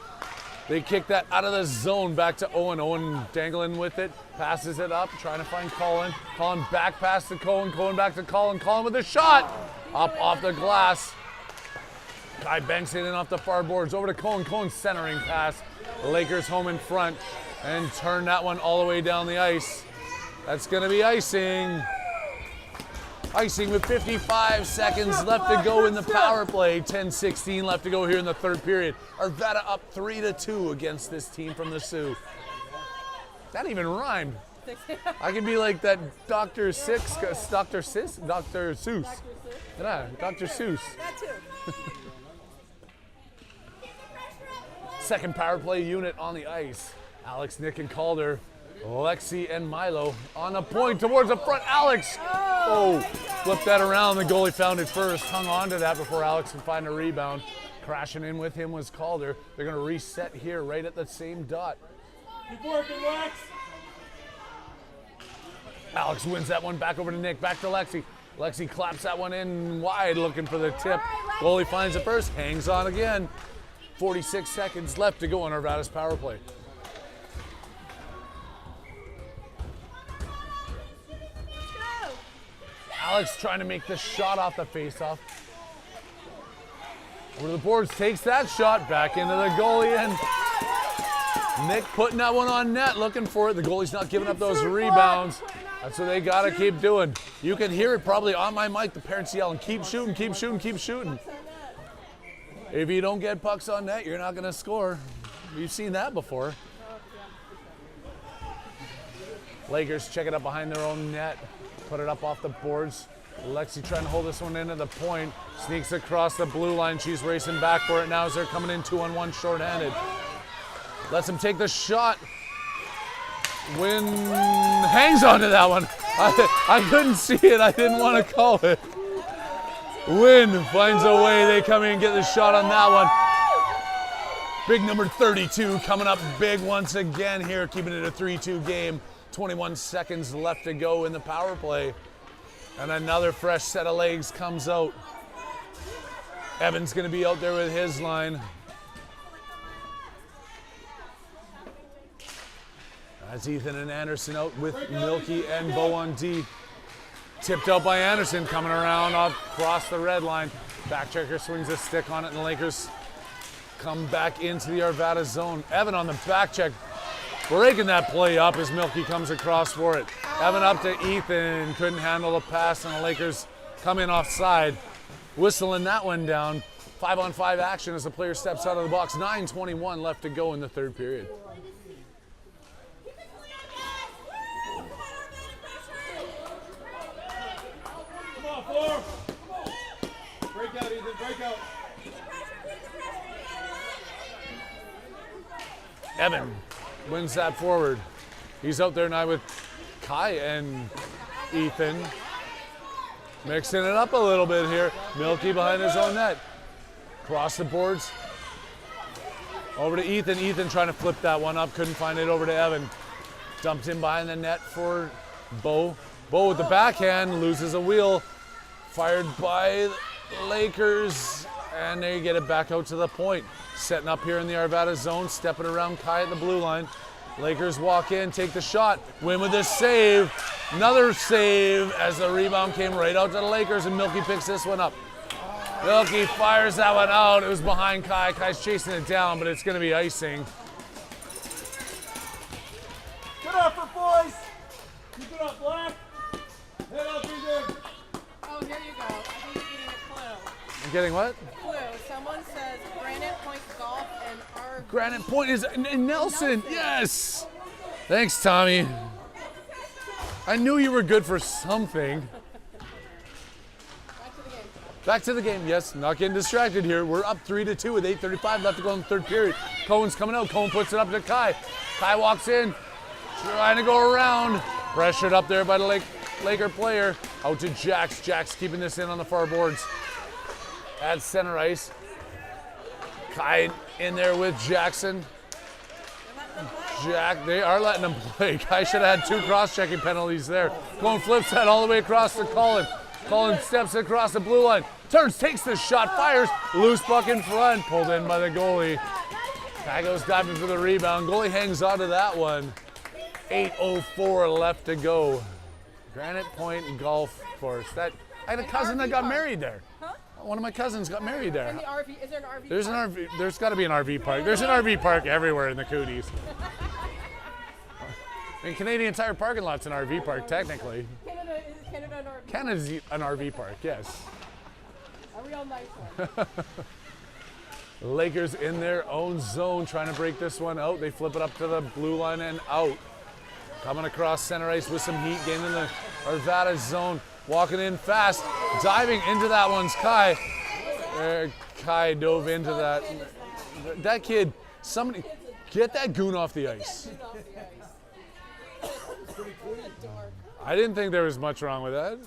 [SPEAKER 2] They kick that out of the zone back to Owen. Owen dangling with it, passes it up, trying to find Colin. Colin back pass to Cohen, Cohen back to Colin. Colin with a shot, up off the glass. Kai banks it in off the far boards, over to Cohen. Cohen centering pass. The Lakers home in front and turn that one all the way down the ice. That's gonna be icing. Icing with 55 seconds left to go in the power play. 10:16 left to go here in the third period. Arvada up 3-2 against this team from the Sioux. That even rhymed. I could be like that Dr. Seuss. Yeah, Dr. Seuss.
[SPEAKER 1] That too.
[SPEAKER 2] Second power play unit on the ice. Alex, Nick, and Calder. Lexi and Milo on the point towards the front. Alex! Oh, flipped that around. The goalie found it first. Hung on to that before Alex could find a rebound. Crashing in with him was Calder. They're going to reset here right at the same dot.
[SPEAKER 3] Keep working, Lex.
[SPEAKER 2] Alex wins that one back over to Nick. Back to Lexi. Lexi claps that one in wide looking for the tip. Goalie finds it first. Hangs on again. 46 seconds left to go on Arvada's power play. Alex trying to make the shot off the faceoff. Over to the boards, takes that shot back into the goalie, and Nick putting that one on net, looking for it. The goalie's not giving up those rebounds. That's what they gotta keep doing. You can hear it probably on my mic, the parents yelling, keep shooting, keep shooting, keep shooting. If you don't get pucks on net, you're not gonna score. We've seen that before. Lakers check it up behind their own net. Put it up off the boards. Lexi trying to hold this one into the point. Sneaks across the blue line. She's racing back for it now as they're coming in 2-on-1 shorthanded. Lets him take the shot. Wynn hangs on to that one. I couldn't see it. I didn't want to call it. Wynn finds a way. They come in and get the shot on that one. Big number 32 coming up big once again here, keeping it a 3-2 game. 21 seconds left to go in the power play. And another fresh set of legs comes out. Evan's going to be out there with his line. That's Ethan and Anderson out with Milky and Bo on D. Tipped out by Anderson, coming around across the red line. Back checker swings a stick on it, and the Lakers come back into the Arvada zone. Evan on the back check, breaking that play up as Milky comes across for it. Evan up to Ethan, couldn't handle the pass, and the Lakers come in offside. Whistling that one down. 5-on-5 action as the player steps out of the box. 9:21 left to go in the third period.
[SPEAKER 3] Break out, Ethan, break out.
[SPEAKER 2] Evan wins that forward. He's out there now with Kai and Ethan. Mixing it up a little bit here. Milky behind his own net. Cross the boards. Over to Ethan. Ethan trying to flip that one up. Couldn't find it over to Evan. Dumped in behind the net for Bo. Bo with the backhand. Loses a wheel. Fired by the Lakers. And they get it back out to the point. Setting up here in the Arvada zone. Stepping around Kai at the blue line. Lakers walk in, take the shot. Win with a save. Another save as the rebound came right out to the Lakers, and Milky picks this one up. Milky fires that one out. It was behind Kai. Kai's chasing it down, but it's going to be icing.
[SPEAKER 3] Good effort, boys. Keep it up, Black. Head up, Ethan.
[SPEAKER 1] Oh, here you go. I think you're getting a clue.
[SPEAKER 2] I'm getting what?
[SPEAKER 1] Clue. Someone says Granite Point Golf and our
[SPEAKER 2] Granite Point is Nelson. Yes. Thanks, Tommy. I knew you were good for something.
[SPEAKER 1] back to the game.
[SPEAKER 2] Back to the game. Yes, not getting distracted here. We're up 3-2 with 8:35 left to go in the third period. Cohen's coming out. Cohen puts it up to Kai. Kai walks in, trying to go around. Pressured up there by the Laker player. Out to Jax. Jax keeping this in on the far boards. At center ice. Kai in there with Jackson. They are letting him play. Kai should have had 2 cross-checking penalties there. Cohen flips that all the way across to Colin. Colin steps across the blue line. Turns, takes the shot, fires. Loose puck in front. Pulled in by the goalie. Kai goes diving for the rebound. Goalie hangs on to that one. 8:04 left to go. Granite Point Golf Course. I had a cousin that got married there.
[SPEAKER 1] Huh?
[SPEAKER 2] One of my cousins got married there.
[SPEAKER 1] In the RV, is there an RV?
[SPEAKER 2] There's an RV. There's got to be an RV park. There's an RV park everywhere in the Cooties. I mean, Canadian Tire parking lot's an RV park, technically.
[SPEAKER 1] Is Canada an RV?
[SPEAKER 2] Canada's an RV park, yes.
[SPEAKER 1] A real nice one.
[SPEAKER 2] Lakers in their own zone, trying to break this one out. They flip it up to the blue line and out. Coming across center ice with some heat, getting in the Arvada zone. Walking in fast, diving into that one's Kai. Kai dove into that. That kid, somebody, get that goon off the ice. I didn't think there was much wrong with that.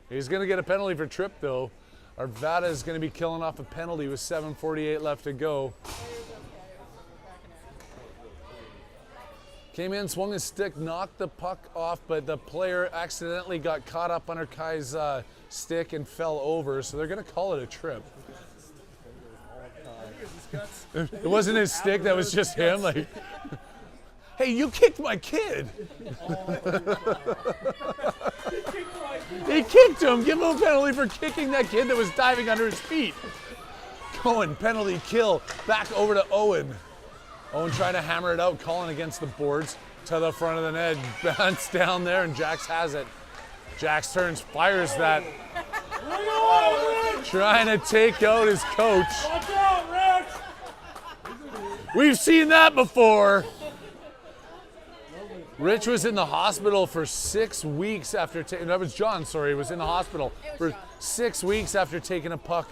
[SPEAKER 2] He's going to get a penalty for trip, though. Arvada is going to be killing off a penalty with 7:48 left to go. Came in, swung his stick, knocked the puck off, but the player accidentally got caught up under Kai's stick and fell over, so they're going to call it a trip. It wasn't his stick, that was just him. Like, hey, you kicked my kid. He kicked him. Give him a penalty for kicking that kid that was diving under his feet. Cohen, penalty kill. Back over to Owen. Owen trying to hammer it out, calling against the boards to the front of the net. Bounce down there, and Jax has it. Jax turns, fires that. Trying to take out his coach.
[SPEAKER 3] Watch out, Rich!
[SPEAKER 2] We've seen that before. Rich was in the hospital for 6 weeks after taking, that was John, sorry, was in the hospital for 6 weeks after taking a puck.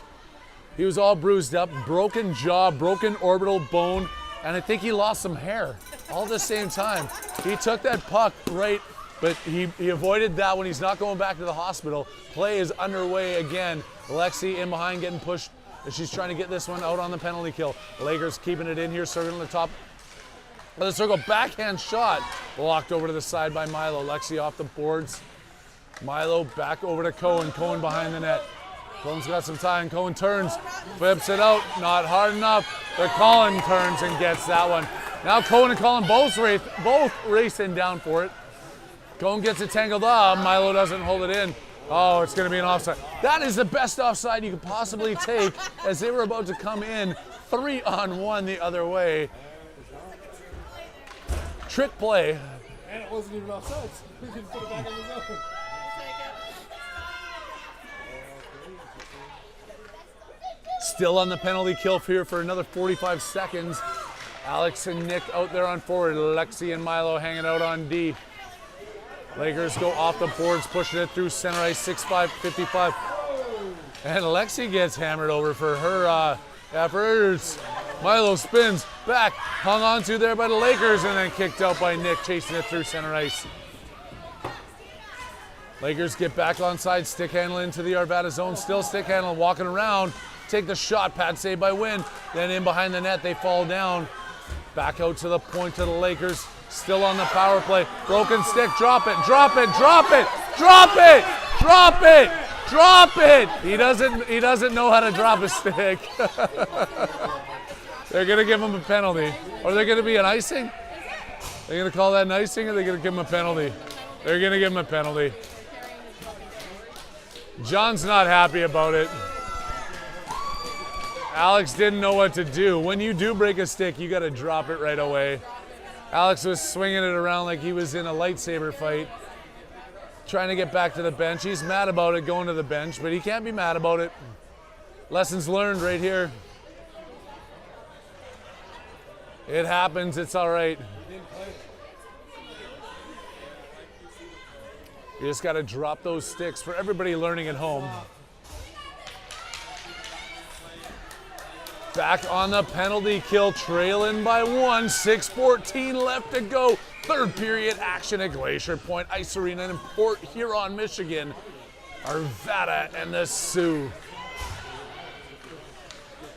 [SPEAKER 2] He was all bruised up, broken jaw, broken orbital bone, and I think he lost some hair all at the same time. He took that puck right, but he avoided that one. He's not going back to the hospital. Play is underway again. Lexi in behind getting pushed. She's trying to get this one out on the penalty kill. Lakers keeping it in here, circling the top of the circle. Backhand shot blocked over to the side by Milo. Lexi off the boards. Milo back over to Cohen. Cohen behind the net. Cohen's got some time. Cohen turns, flips it out. Not hard enough. But Colin turns and gets that one. Now Cohen and Colin both racing down for it. Cohen gets it tangled up. Milo doesn't hold it in. Oh, it's going to be an offside. That is the best offside you could possibly take as they were about to come in 3-on-1 the other way. Trick play.
[SPEAKER 3] And it wasn't even offside. We can put it back in the zone.
[SPEAKER 2] Still on the penalty kill here for another 45 seconds. Alex and Nick out there on forward. Lexi and Milo hanging out on D. Lakers go off the boards, pushing it through center ice, 6-5, 55. And Lexi gets hammered over for her efforts. Milo spins back, hung on to there by the Lakers, and then kicked out by Nick, chasing it through center ice. Lakers get back onside, stick handle into the Arvada zone, still stick handle, walking around, take the shot, pad save by Wynn. Then in behind the net, they fall down. Back out to the point to the Lakers, still on the power play. Broken stick, drop it, drop it, drop it, drop it, drop it, drop it. He doesn't know how to drop a stick. They're gonna give him a penalty. Or they're gonna be an icing? They're gonna call that an icing, or they're gonna give him a penalty? They're gonna give him a penalty. John's not happy about it. Alex didn't know what to do. When you do break a stick, you gotta drop it right away. Alex was swinging it around like he was in a lightsaber fight, trying to get back to the bench. He's mad about it going to the bench, but he can't be mad about it. Lessons learned right here. It happens, it's all right. You just gotta drop those sticks for everybody learning at home. Back on the penalty kill, trailing by 1, 6:14 left to go. Third period action at Glacier Point Ice Arena in Port Huron, Michigan. Arvada and the Sioux.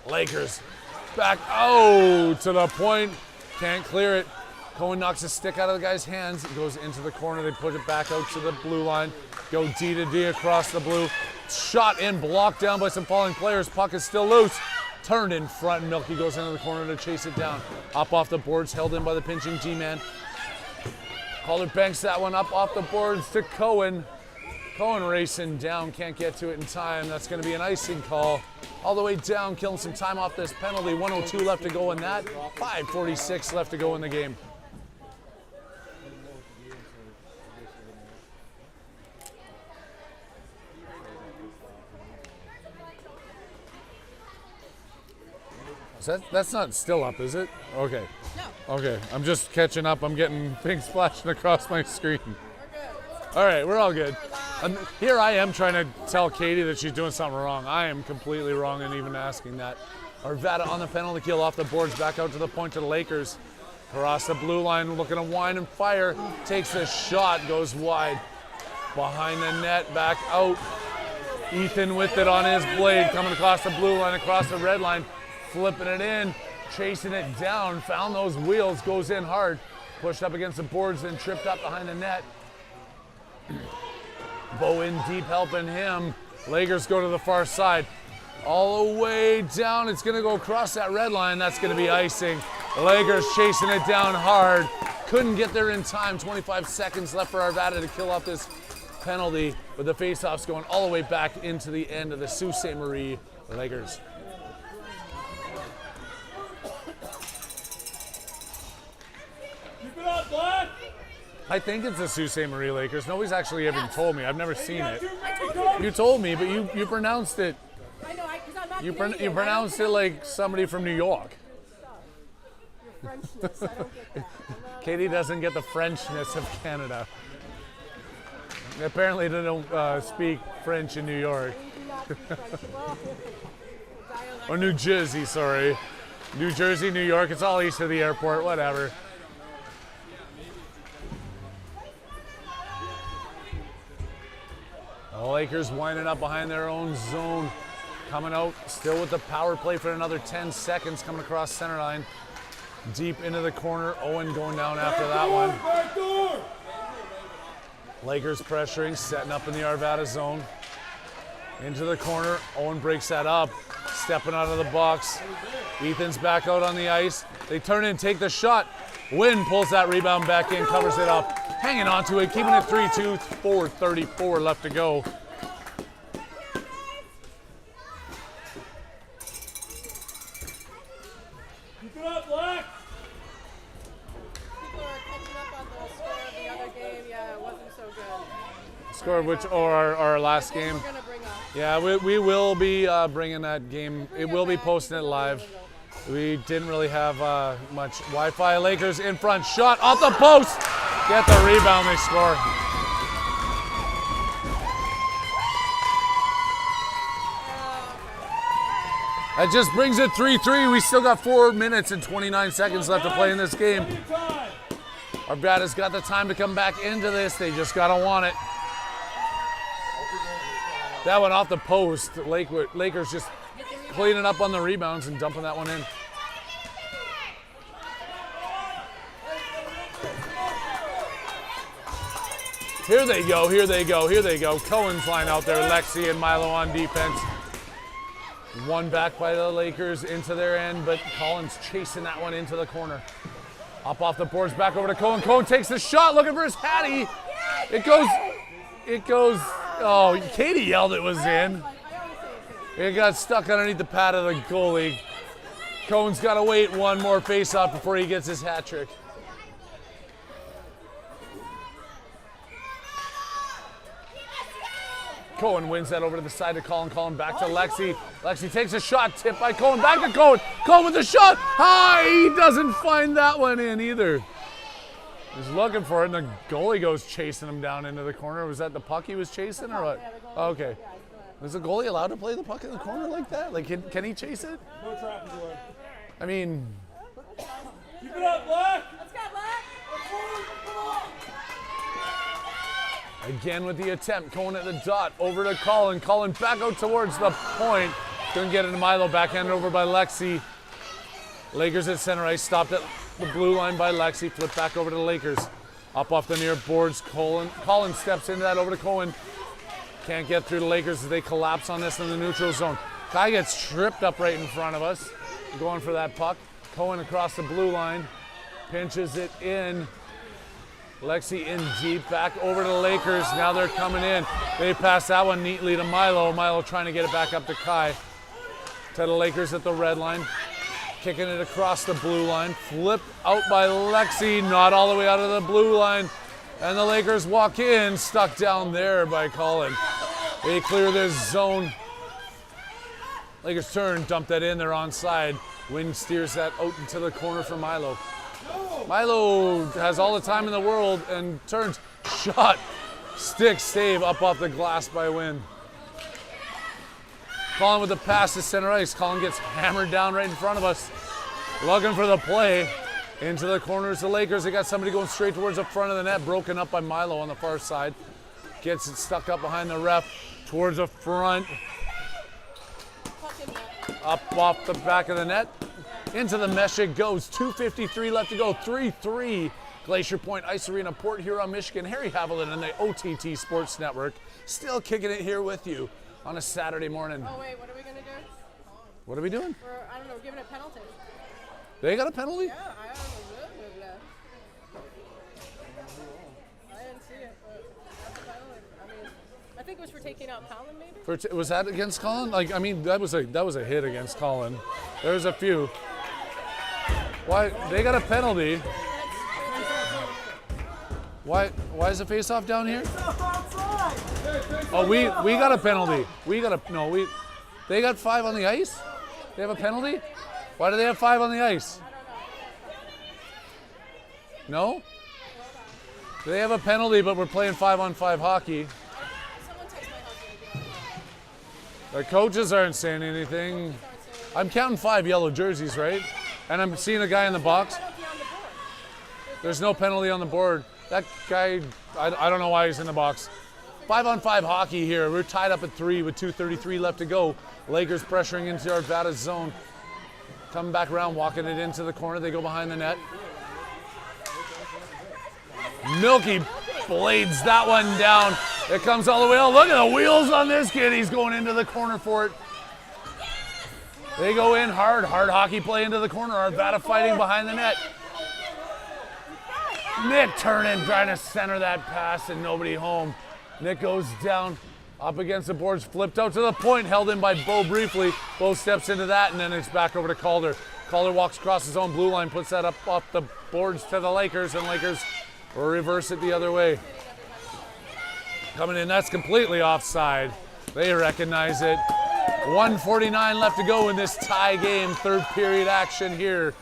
[SPEAKER 2] Lakers back, to the point, can't clear it. Cohen knocks a stick out of the guy's hands. It goes into the corner, they put it back out to the blue line. Go D to D across the blue. Shot in, blocked down by some falling players. Puck is still loose. Turned in front, and Milky goes into the corner to chase it down. Up off the boards, held in by the pinching G-man. Calder banks that one up off the boards to Cohen. Cohen racing down, can't get to it in time. That's going to be an icing call. All the way down, killing some time off this penalty. 1:02 left to go in that. 5:46 left to go in the game. That's not still up, is it? Okay.
[SPEAKER 1] No.
[SPEAKER 2] Okay, I'm just catching up. I'm getting things splashing across my screen.
[SPEAKER 1] We're good.
[SPEAKER 2] All right, we're all good.
[SPEAKER 1] We're live.
[SPEAKER 2] Here I am trying to tell Katie that she's doing something wrong. I am completely wrong in even asking that. Arvada on the penalty kill off the boards, back out to the point to the Lakers. Across the blue line, looking to wind and fire. Takes a shot, goes wide. Behind the net, back out. Ethan with it on his blade, coming across the blue line, across the red line. Flipping it in, chasing it down, found those wheels, goes in hard, pushed up against the boards, then tripped up behind the net. Bo in deep helping him. Lakers go to the far side. All the way down, it's gonna go across that red line, that's gonna be icing. Lakers chasing it down hard. Couldn't get there in time, 25 seconds left for Arvada to kill off this penalty, but the faceoff's going all the way back into the end of the Sault Ste. Marie Lakers. I think it's the Sault Ste. Marie Lakers. Nobody's actually ever told me. I've never seen it. You told me, but you pronounced it.
[SPEAKER 1] I know, because I'm not
[SPEAKER 2] You
[SPEAKER 1] Canadian.
[SPEAKER 2] pronounced it like somebody from New York.
[SPEAKER 1] Your Frenchness, I don't get that.
[SPEAKER 2] Katie doesn't get the Frenchness of Canada. Apparently they don't speak French in New York.
[SPEAKER 1] Not French. Well, dialect.
[SPEAKER 2] Or New Jersey, sorry. New Jersey, New York, it's all east of the airport, whatever. The Lakers winding up behind their own zone. Coming out, still with the power play for another 10 seconds, coming across center line. Deep into the corner, Owen going down after that one.
[SPEAKER 3] Back door.
[SPEAKER 2] Lakers pressuring, setting up in the Arvada zone. Into the corner, Owen breaks that up, stepping out of the box. Ethan's back out on the ice. They turn in, take the shot. Wynn pulls that rebound back in, covers it up. Hanging on to it, keeping it 3-2, 4:34 left to go.
[SPEAKER 3] Keep it up, Black.
[SPEAKER 1] People are catching up on the score of the other game. Yeah, it wasn't so good.
[SPEAKER 2] Score of which, or our last
[SPEAKER 1] The game
[SPEAKER 2] game.
[SPEAKER 1] we're gonna bring up.
[SPEAKER 2] Yeah, we will be bringing that game. It will be posting it live. We didn't really have much Wi-Fi. Lakers in front, shot off the post. Get the rebound, they score. That just brings it 3-3. We still got 4 minutes and 29 seconds left to play in this game.
[SPEAKER 3] Time.
[SPEAKER 2] Arvada's got the time to come back into this. They just gotta want it. That one off the post. Lakers just cleaning up on the rebounds and dumping that one in. Here they go, here they go, here they go. Cohen's line out there, Lexi and Milo on defense. One back by the Lakers into their end, but Collins chasing that one into the corner. Up off the boards, back over to Cohen. Cohen takes the shot, looking for his hattie. It goes, oh, Katie yelled it was in. It got stuck underneath the pad of the goalie. Cohen's got to wait one more face-off before he gets his hat trick. Cohen wins that over to the side of Colin. Colin back to Lexi. Lexi takes a shot, tipped by Cohen. Back to Cohen. Cohen with the shot. High. He doesn't find that one in either. He's looking for it, and the goalie goes chasing him down into the corner. Was that the puck he was chasing, or what? Oh, okay. Is the goalie allowed to play the puck in the corner like that? Like, can he chase it?
[SPEAKER 3] No traffic away.
[SPEAKER 2] I mean,
[SPEAKER 3] Keep it up, Black.
[SPEAKER 1] Let's go, Black.
[SPEAKER 2] again with the attempt. Cohen at the dot. Over to Colin. Colin back out towards the point. Couldn't get it to Milo. Backhand over by Lexi. Lakers at center ice. Stopped at the blue line by Lexi. Flipped back over to the Lakers. Up off the near boards. Colin steps into that over to Cohen. Can't get through the Lakers as they collapse on this in the neutral zone. Kai gets tripped up right in front of us. Going for that puck. Cohen across the blue line. Pinches it in. Lexi in deep. Back over to the Lakers. Now they're coming in. They pass that one neatly to Milo. Milo trying to get it back up to Kai. To the Lakers at the red line. Kicking it across the blue line. Flipped out by Lexi. Not all the way out of the blue line. And the Lakers walk in. Stuck down there by Colin. They clear this zone. Lakers turn. Dump that in. They're onside. Wynn steers that out into the corner for Milo. Milo has all the time in the world and turns. Shot. Stick save up off the glass by Wynn. Colin with the pass to center ice. Colin gets hammered down right in front of us. Looking for the play. Into the corners, the Lakers. They got somebody going straight towards the front of the net. Broken up by Milo on the far side. Gets it stuck up behind the ref. Towards the front. Up off the back of the net. Into the mesh it goes. 2:53 left to go. 3-3. Glacier Point Ice Arena, Port Huron, Michigan. Harry Haviland and the OTT Sports Network. Still kicking it here with you on a Saturday morning.
[SPEAKER 1] Oh, wait, what are we going to do?
[SPEAKER 2] What are we doing?
[SPEAKER 1] I don't know, giving a penalty.
[SPEAKER 2] They got a penalty?
[SPEAKER 1] Yeah, I don't know. I didn't see it, but that's a penalty. I mean, I think it was for taking out Colin, maybe?
[SPEAKER 2] Was that against Colin? Like, I mean, that was a hit against Colin. There's a few. Why they got a penalty? Why is the face-off down here? Oh, we got a penalty. They got 5 on the ice? They have a penalty? Why do they have 5 on the ice? No? They have a penalty, but we're playing 5-on-5 hockey.
[SPEAKER 1] Someone takes my husband.
[SPEAKER 2] The coaches aren't saying anything. I'm counting 5 yellow jerseys, right? And I'm seeing a guy in the box.
[SPEAKER 1] Penalty on the board.
[SPEAKER 2] There's no penalty on the board. That guy, I don't know why he's in the box. 5-on-5 hockey here. We're tied up at 3 with 2:33 left to go. Lakers pressuring into Arvada's zone. Coming back around, walking it into the corner. They go behind the net. Milky blades that one down. It comes all the way out. Look at the wheels on this kid. He's going into the corner for it. They go in hard hockey play into the corner. Arvada fighting behind the net. Nick turning, trying to center that pass and nobody home. Nick goes down, up against the boards, flipped out to the point, held in by Bo briefly. Bo steps into that and then it's back over to Calder. Calder walks across his own blue line, puts that up off the boards to the Lakers, and Lakers reverse it the other way. Coming in, that's completely offside. They recognize it. 1:49 left to go in this tie game, third period action here.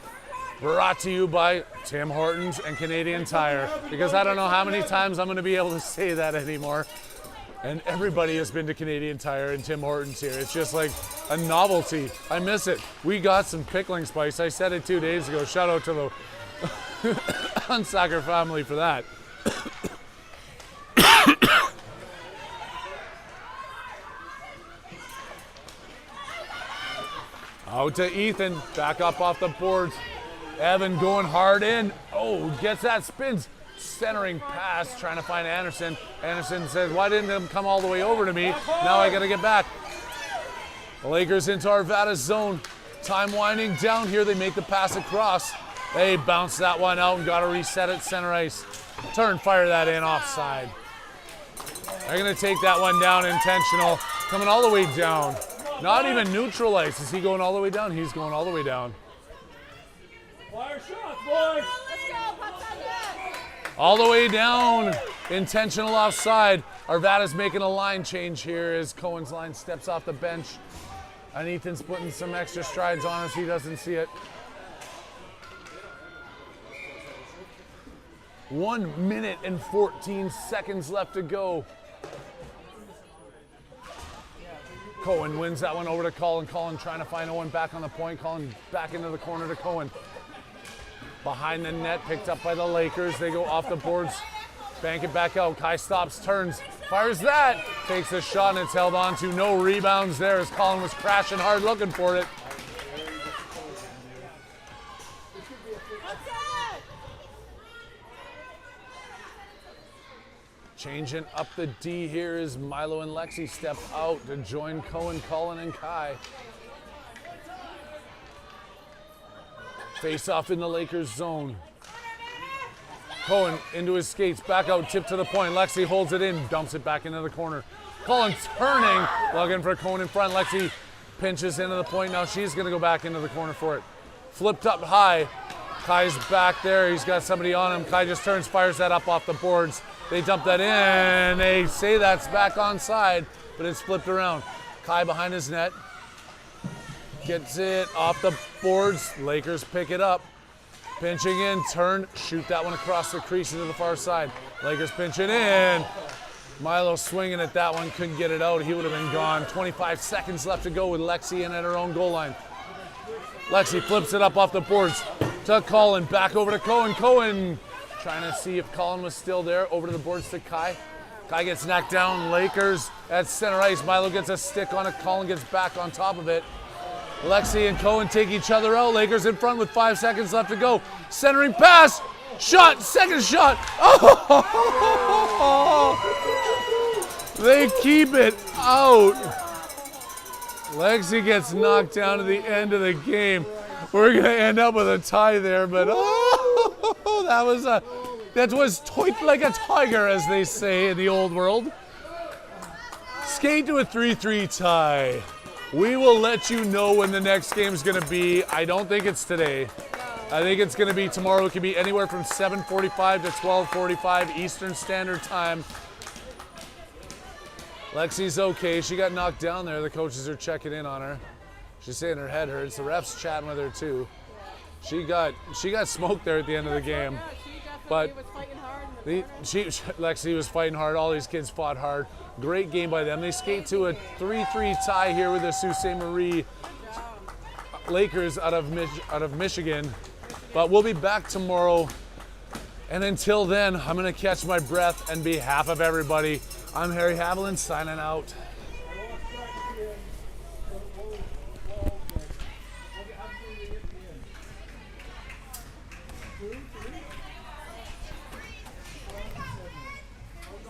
[SPEAKER 2] Brought to you by Tim Hortons and Canadian Tire, because I don't know how many times I'm going to be able to say that anymore. And everybody has been to Canadian Tire and Tim Hortons here. It's just like a novelty. I miss it. We got some pickling spice. I said it 2 days ago. Shout out to the Unsacker family for that. Out to Ethan, back up off the boards. Evan going hard in. Oh, gets that, spins. Centering pass, trying to find Anderson. Anderson says, why didn't he come all the way over to me? Now I gotta get back. The Lakers into Arvada's zone. Time winding down here. They make the pass across. They bounce that one out and gotta reset it center ice. Turn, fire that in offside. They're gonna take that one down intentional. Coming all the way down. Not even neutral ice. Is he going all the way down? He's going all the way down.
[SPEAKER 3] Fire shots, boys.
[SPEAKER 1] Let's go, pucks on net.
[SPEAKER 2] All the way down. Intentional offside. Arvada's making a line change here as Cohen's line steps off the bench. And Ethan's putting some extra strides on us. He doesn't see it. 1 minute and 14 seconds left to go. Cohen wins that one over to Colin. Colin trying to find Owen back on the point. Colin back into the corner to Cohen. Behind the net, picked up by the Lakers. They go off the boards, bank it back out. Kai stops, turns, fires that. Takes a shot and it's held on to. No rebounds there as Colin was crashing hard looking for it. Changing up the D here as Milo and Lexi step out to join Cohen, Colin, and Kai. Face off in the Lakers zone. Cohen into his skates, back out, tip to the point. Lexi holds it in, dumps it back into the corner. Colin turning, looking for Cohen in front. Lexi pinches into the point. Now she's going to go back into the corner for it. Flipped up high. Kai's back there. He's got somebody on him. Kai just turns, fires that up off the boards. They dump that in. They say that's back onside, but it's flipped around. Kai behind his net. Gets it off the boards. Lakers pick it up. Pinching in, turn, shoot that one across the crease into the far side. Lakers pinching in. Milo swinging at that one, couldn't get it out. He would have been gone. 25 seconds left to go with Lexi in at her own goal line. Lexi flips it up off the boards to Colin. Back over to Cohen. Cohen trying to see if Colin was still there. Over to the boards to Kai. Kai gets knocked down. Lakers at center ice. Milo gets a stick on it. Colin gets back on top of it. Lexi and Cohen take each other out. Lakers in front with 5 seconds left to go. Centering pass. Shot. Second shot. Oh! They keep it out. Lexi gets knocked down to the end of the game. We're going to end up with a tie there, but that was toit like a tiger, as they say in the old world. Skate to a 3-3 tie. We will let you know when the next game is going to be. I don't think it's today. I think it's going to be tomorrow. It could be anywhere from 7:45 to 12:45 Eastern Standard Time. Lexi's okay. She got knocked down there. The coaches are checking in on her. She's saying her head hurts. The ref's chatting with her too. She got smoked there at the end of the game. But
[SPEAKER 1] was fighting hard.
[SPEAKER 2] Lexi was fighting hard. All these kids fought hard. Great game by them. They skate to a 3-3 tie here with the Sault Ste. Marie Lakers out of Michigan. But we'll be back tomorrow. And until then, I'm going to catch my breath on behalf of everybody. I'm Harry Haviland signing out.